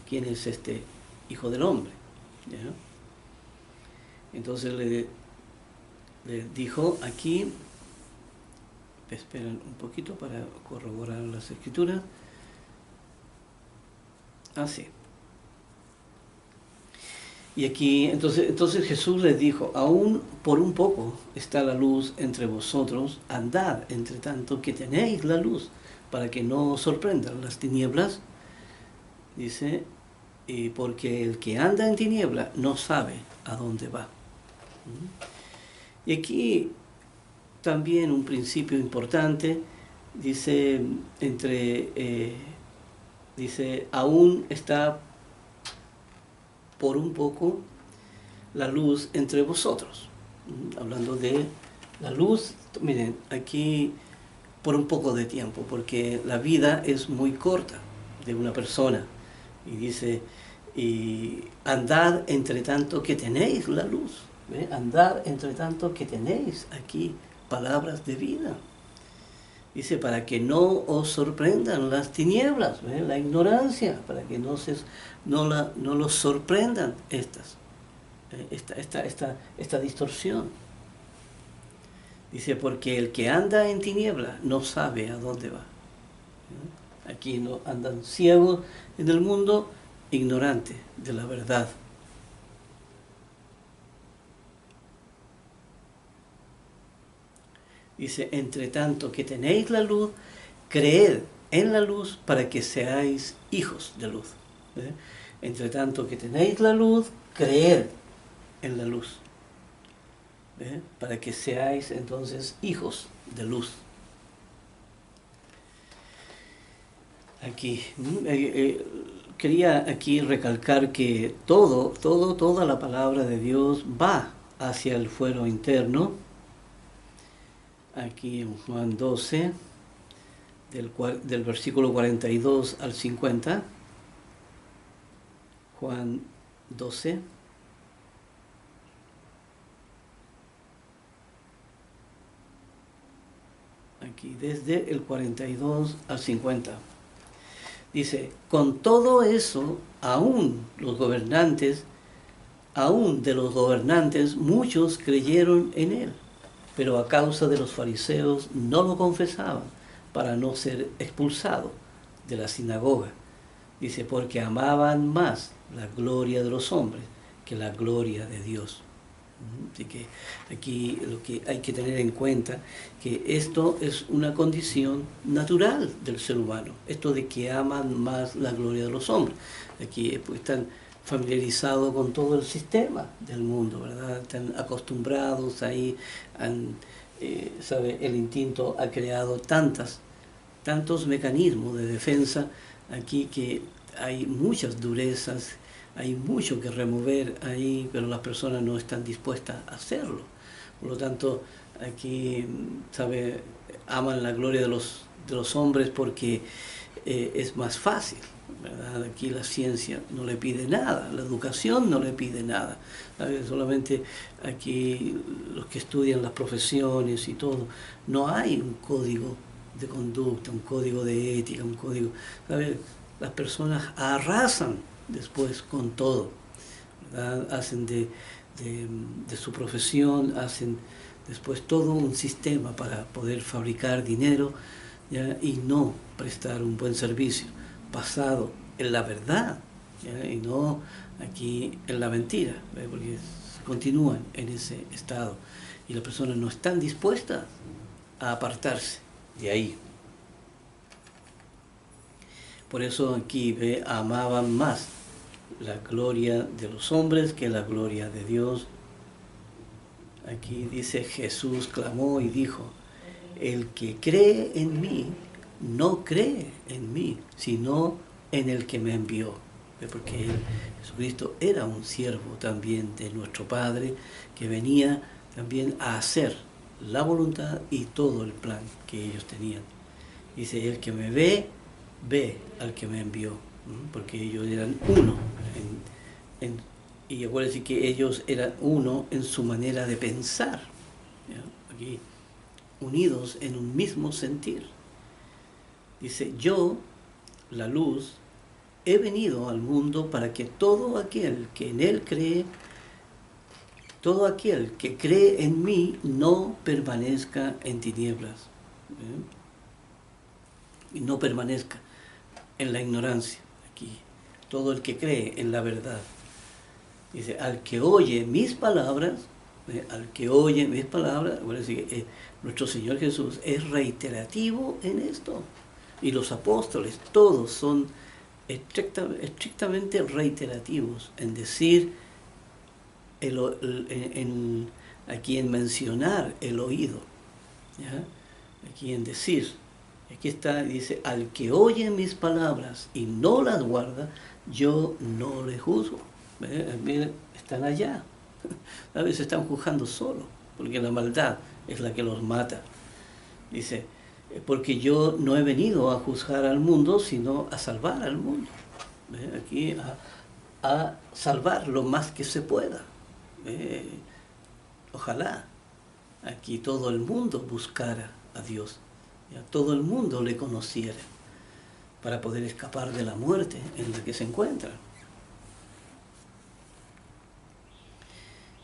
¿Quién es este Hijo del Hombre? ¿Ya? Entonces le dijo aquí, esperen un poquito para corroborar las escrituras. Así. Y aquí, entonces Jesús les dijo, aún por un poco está la luz entre vosotros, andad entre tanto que tenéis la luz, para que no os sorprendan las tinieblas. Dice, porque el que anda en tiniebla no sabe a dónde va. Y aquí también un principio importante, dice, dice, aún está por un poco la luz entre vosotros. Hablando de la luz, miren, aquí por un poco de tiempo, porque la vida es muy corta de una persona. Y dice, y andad entre tanto que tenéis la luz. ¿Ve? Andad entre tanto que tenéis aquí palabras de vida. Dice, para que no os sorprendan las tinieblas, ¿ve?, la ignorancia, para que no los sorprendan esta distorsión. Dice, porque el que anda en tiniebla no sabe a dónde va. Aquí no andan ciegos en el mundo, ignorantes de la verdad. Dice, entre tanto que tenéis la luz, creed en la luz para que seáis hijos de luz. Entre tanto que tenéis la luz, creed en la luz. Para que seáis entonces hijos de luz. Aquí, quería aquí recalcar que toda la palabra de Dios va hacia el fuero interno. Aquí en Juan 12, del versículo 42 al 50. Juan 12. Aquí desde el 42 al 50. Dice, con todo eso, aún de los gobernantes, muchos creyeron en él, pero a causa de los fariseos no lo confesaban para no ser expulsados de la sinagoga. Dice, porque amaban más la gloria de los hombres que la gloria de Dios. Así que aquí lo que hay que tener en cuenta que esto es una condición natural del ser humano, esto de que aman más la gloria de los hombres. Aquí pues, están familiarizados con todo el sistema del mundo, ¿verdad? Están acostumbrados ahí, el instinto ha creado tantos mecanismos de defensa aquí que hay muchas durezas. Hay mucho que remover ahí, pero las personas no están dispuestas a hacerlo. Por lo tanto, aquí, aman la gloria de los hombres porque es más fácil, ¿verdad? Aquí la ciencia no le pide nada, la educación no le pide nada. Solamente aquí los que estudian las profesiones y todo, no hay un código de conducta, un código de ética, un código, ¿sabes? Las personas arrasan después con todo, ¿verdad? Hacen de su profesión, hacen después todo un sistema para poder fabricar dinero, ¿ya? Y no prestar un buen servicio basado en la verdad, ¿ya? Y no aquí en la mentira, ¿verdad? Porque continúan en ese estado y las personas no están dispuestas a apartarse de ahí. Por eso aquí amaban más la gloria de los hombres que la gloria de Dios. Aquí dice, Jesús clamó y dijo, el que cree en mí, no cree en mí, sino en el que me envió. Porque Jesucristo era un siervo también de nuestro Padre, que venía también a hacer la voluntad y todo el plan que ellos tenían. Dice, el que me ve al que me envió, porque ellos eran uno. Y acuérdense que ellos eran uno en su manera de pensar, ¿ya? Aquí, unidos en un mismo sentir. Dice, yo, la luz, he venido al mundo para que todo aquel que en él cree, todo aquel que cree en mí, no permanezca en tinieblas. Y no permanezca en la ignorancia. Aquí, todo el que cree en la verdad. Dice, al que oye mis palabras, nuestro Señor Jesús es reiterativo en esto. Y los apóstoles, todos son estrictamente reiterativos en decir, aquí en mencionar el oído, ¿ya? Aquí en decir. Aquí está, dice, al que oye mis palabras y no las guarda, yo no le juzgo. Están allá. A veces están juzgando solo, porque la maldad es la que los mata. Dice, porque yo no he venido a juzgar al mundo, sino a salvar al mundo. Aquí a salvar lo más que se pueda. Ojalá aquí todo el mundo buscara a Dios. Todo el mundo le conociera para poder escapar de la muerte en la que se encuentra.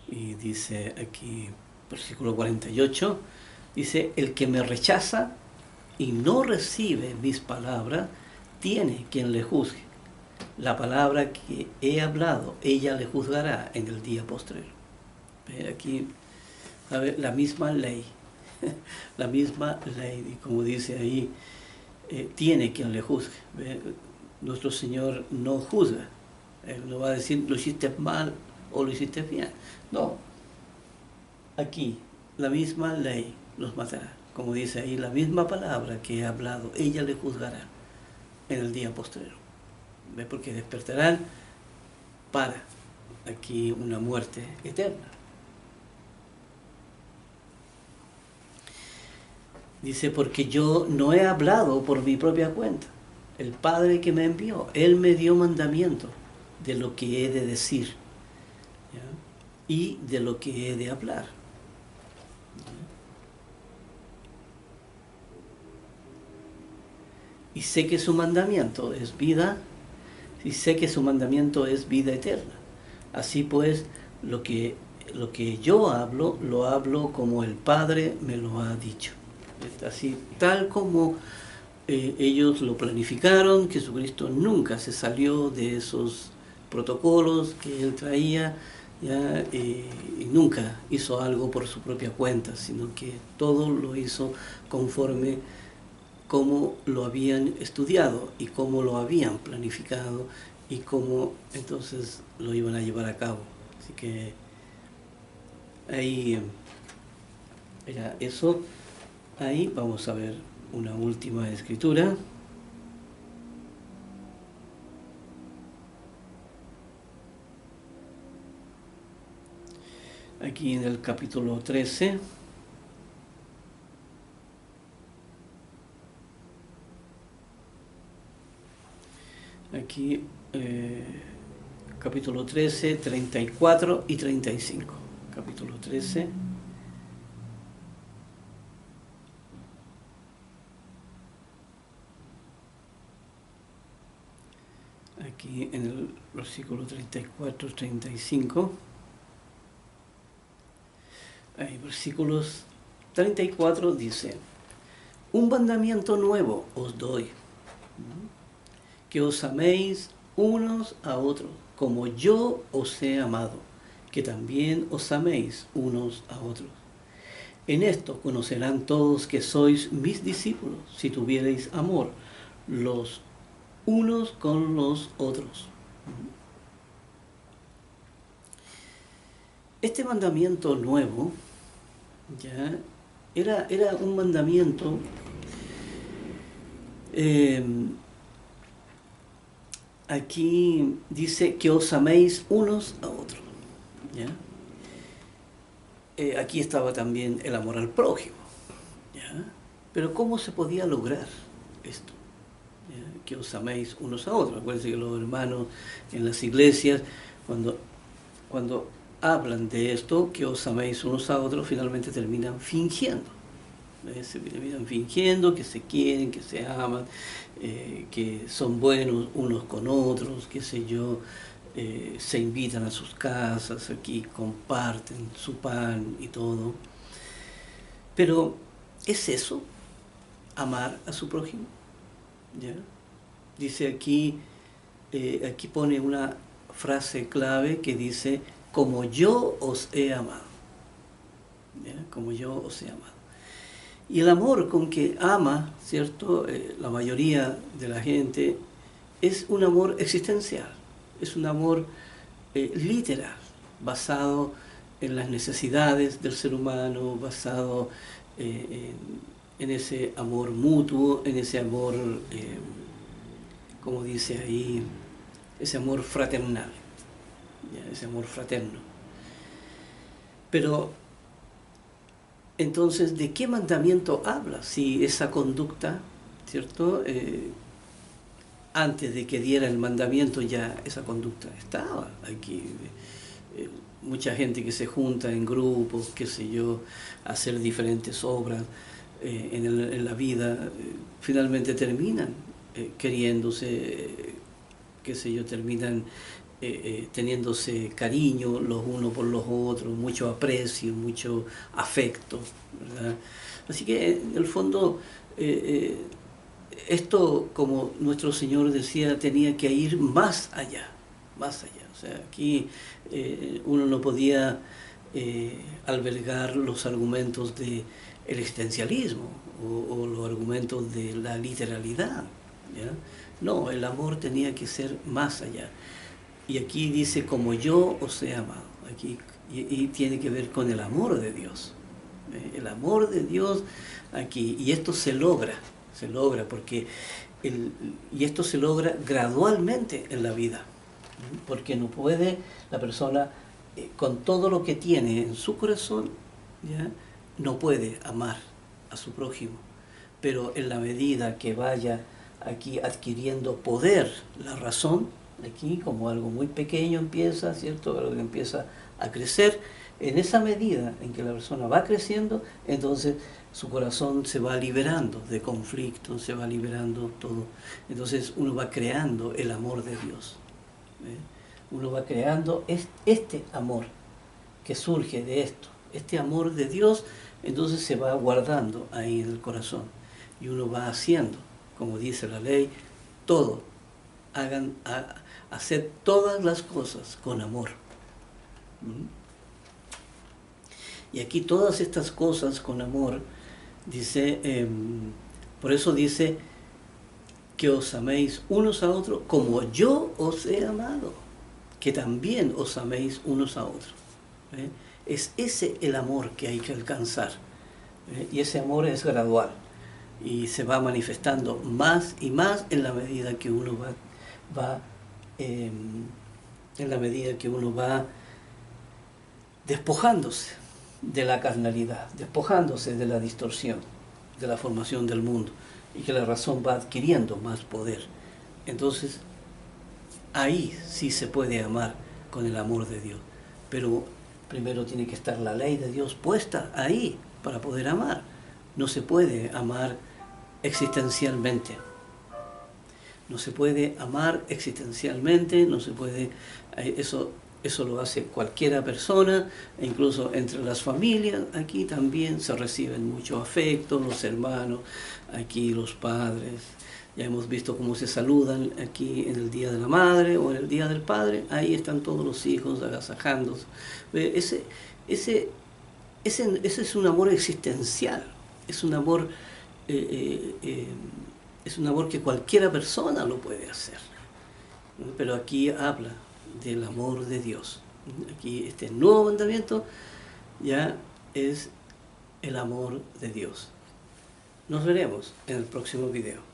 Y dice aquí, versículo 48, Dice, el que me rechaza y no recibe mis palabras, tiene quien le juzgue. La palabra que he hablado, ella le juzgará en el día postrero. Aquí, a ver, la misma ley, la misma ley, y como dice ahí, tiene quien le juzgue. Nuestro Señor no juzga. Él no va a decir, lo hiciste mal o lo hiciste bien. No. Aquí, la misma ley los matará. Como dice ahí, la misma palabra que he hablado, ella le juzgará en el día postrero. ¿Ve? Porque despertarán para aquí una muerte eterna. Dice, porque yo no he hablado por mi propia cuenta. El Padre que me envió, Él me dio mandamiento de lo que he de decir, ¿ya? Y de lo que he de hablar. Y sé que su mandamiento es vida, y sé que su mandamiento es vida eterna. Así pues, lo que yo hablo, lo hablo como el Padre me lo ha dicho. Así, tal como ellos lo planificaron, Jesucristo nunca se salió de esos protocolos que Él traía, ¿ya? Y nunca hizo algo por su propia cuenta, sino que todo lo hizo conforme cómo lo habían estudiado y cómo lo habían planificado y cómo entonces lo iban a llevar a cabo. Así que ahí era eso. Ahí vamos a ver una última escritura. Aquí en el capítulo 13. Aquí, capítulo 13, 34 y 35. Capítulo 13. Aquí en el versículo 34, 35. Hay versículos 34 dice, un mandamiento nuevo os doy, que os améis unos a otros, como yo os he amado, que también os améis unos a otros. En esto conocerán todos que sois mis discípulos, si tuviereis amor los unos con los otros. Este mandamiento nuevo, ya, era un mandamiento aquí dice que os améis unos a otros, ¿ya? Aquí estaba también el amor al prójimo, ¿ya? Pero ¿cómo se podía lograr esto? ¿Ya? Que os améis unos a otros. Acuérdense que los hermanos en las iglesias, cuando hablan de esto, que os améis unos a otros, finalmente terminan fingiendo. Se terminan fingiendo que se quieren, que se aman, que son buenos unos con otros, qué sé yo, se invitan a sus casas, aquí comparten su pan y todo. Pero, ¿es eso amar a su prójimo? ¿Ya? Dice aquí, aquí pone una frase clave que dice, como yo os he amado. ¿Ya? Como yo os he amado. Y el amor con que ama, ¿cierto? La mayoría de la gente es un amor existencial, es un amor literal, basado en las necesidades del ser humano, basado en ese amor mutuo, en ese amor, como dice ahí, ese amor fraternal, ¿ya? Ese amor fraterno. Pero entonces, ¿de qué mandamiento habla? Si esa conducta, ¿cierto? Antes de que diera el mandamiento ya esa conducta estaba aquí. Mucha gente que se junta en grupos, qué sé yo, a hacer diferentes obras en la vida, finalmente terminan queriéndose, qué sé yo, terminan teniéndose cariño los unos por los otros, mucho aprecio, mucho afecto, ¿verdad? Así que en el fondo esto, como nuestro Señor decía, tenía que ir más allá, más allá. O sea, aquí uno no podía albergar los argumentos del existencialismo o los argumentos de la literalidad, ¿ya? No, el amor tenía que ser más allá. Y aquí dice, como yo os he amado. Aquí, y tiene que ver con el amor de Dios. El amor de Dios aquí. Y esto se logra porque y esto se logra gradualmente en la vida. Porque no puede la persona, con todo lo que tiene en su corazón, ¿ya?, no puede amar a su prójimo. Pero en la medida que vaya aquí adquiriendo poder la razón, aquí como algo muy pequeño empieza, ¿cierto?, algo que empieza a crecer, en esa medida en que la persona va creciendo, entonces su corazón se va liberando de conflictos, se va liberando todo. Entonces uno va creando el amor de Dios. Uno va creando este amor que surge de esto, este amor de Dios, entonces se va guardando ahí en el corazón. Y uno va haciendo, como dice la ley, todo. Hacer todas las cosas con amor. Y aquí todas estas cosas con amor, dice, por eso dice que os améis unos a otros como yo os he amado, que también os améis unos a otros. Es ese el amor que hay que alcanzar. Y ese amor es gradual y se va manifestando más y más en la medida que uno en la medida que uno va despojándose de la carnalidad, despojándose de la distorsión, de la formación del mundo, y que la razón va adquiriendo más poder. Entonces, ahí sí se puede amar con el amor de Dios. Pero primero tiene que estar la ley de Dios puesta ahí para poder amar. No se puede amar existencialmente. No se puede amar existencialmente, no se puede, eso lo hace cualquiera persona, e incluso entre las familias, aquí también se reciben mucho afecto, los hermanos, aquí los padres. Ya hemos visto cómo se saludan aquí en el Día de la Madre o en el Día del Padre, ahí están todos los hijos agasajándose. Ese es un amor existencial, es un amor es un amor que cualquiera persona lo puede hacer. Pero aquí habla del amor de Dios. Aquí este nuevo mandamiento ya es el amor de Dios. Nos veremos en el próximo video.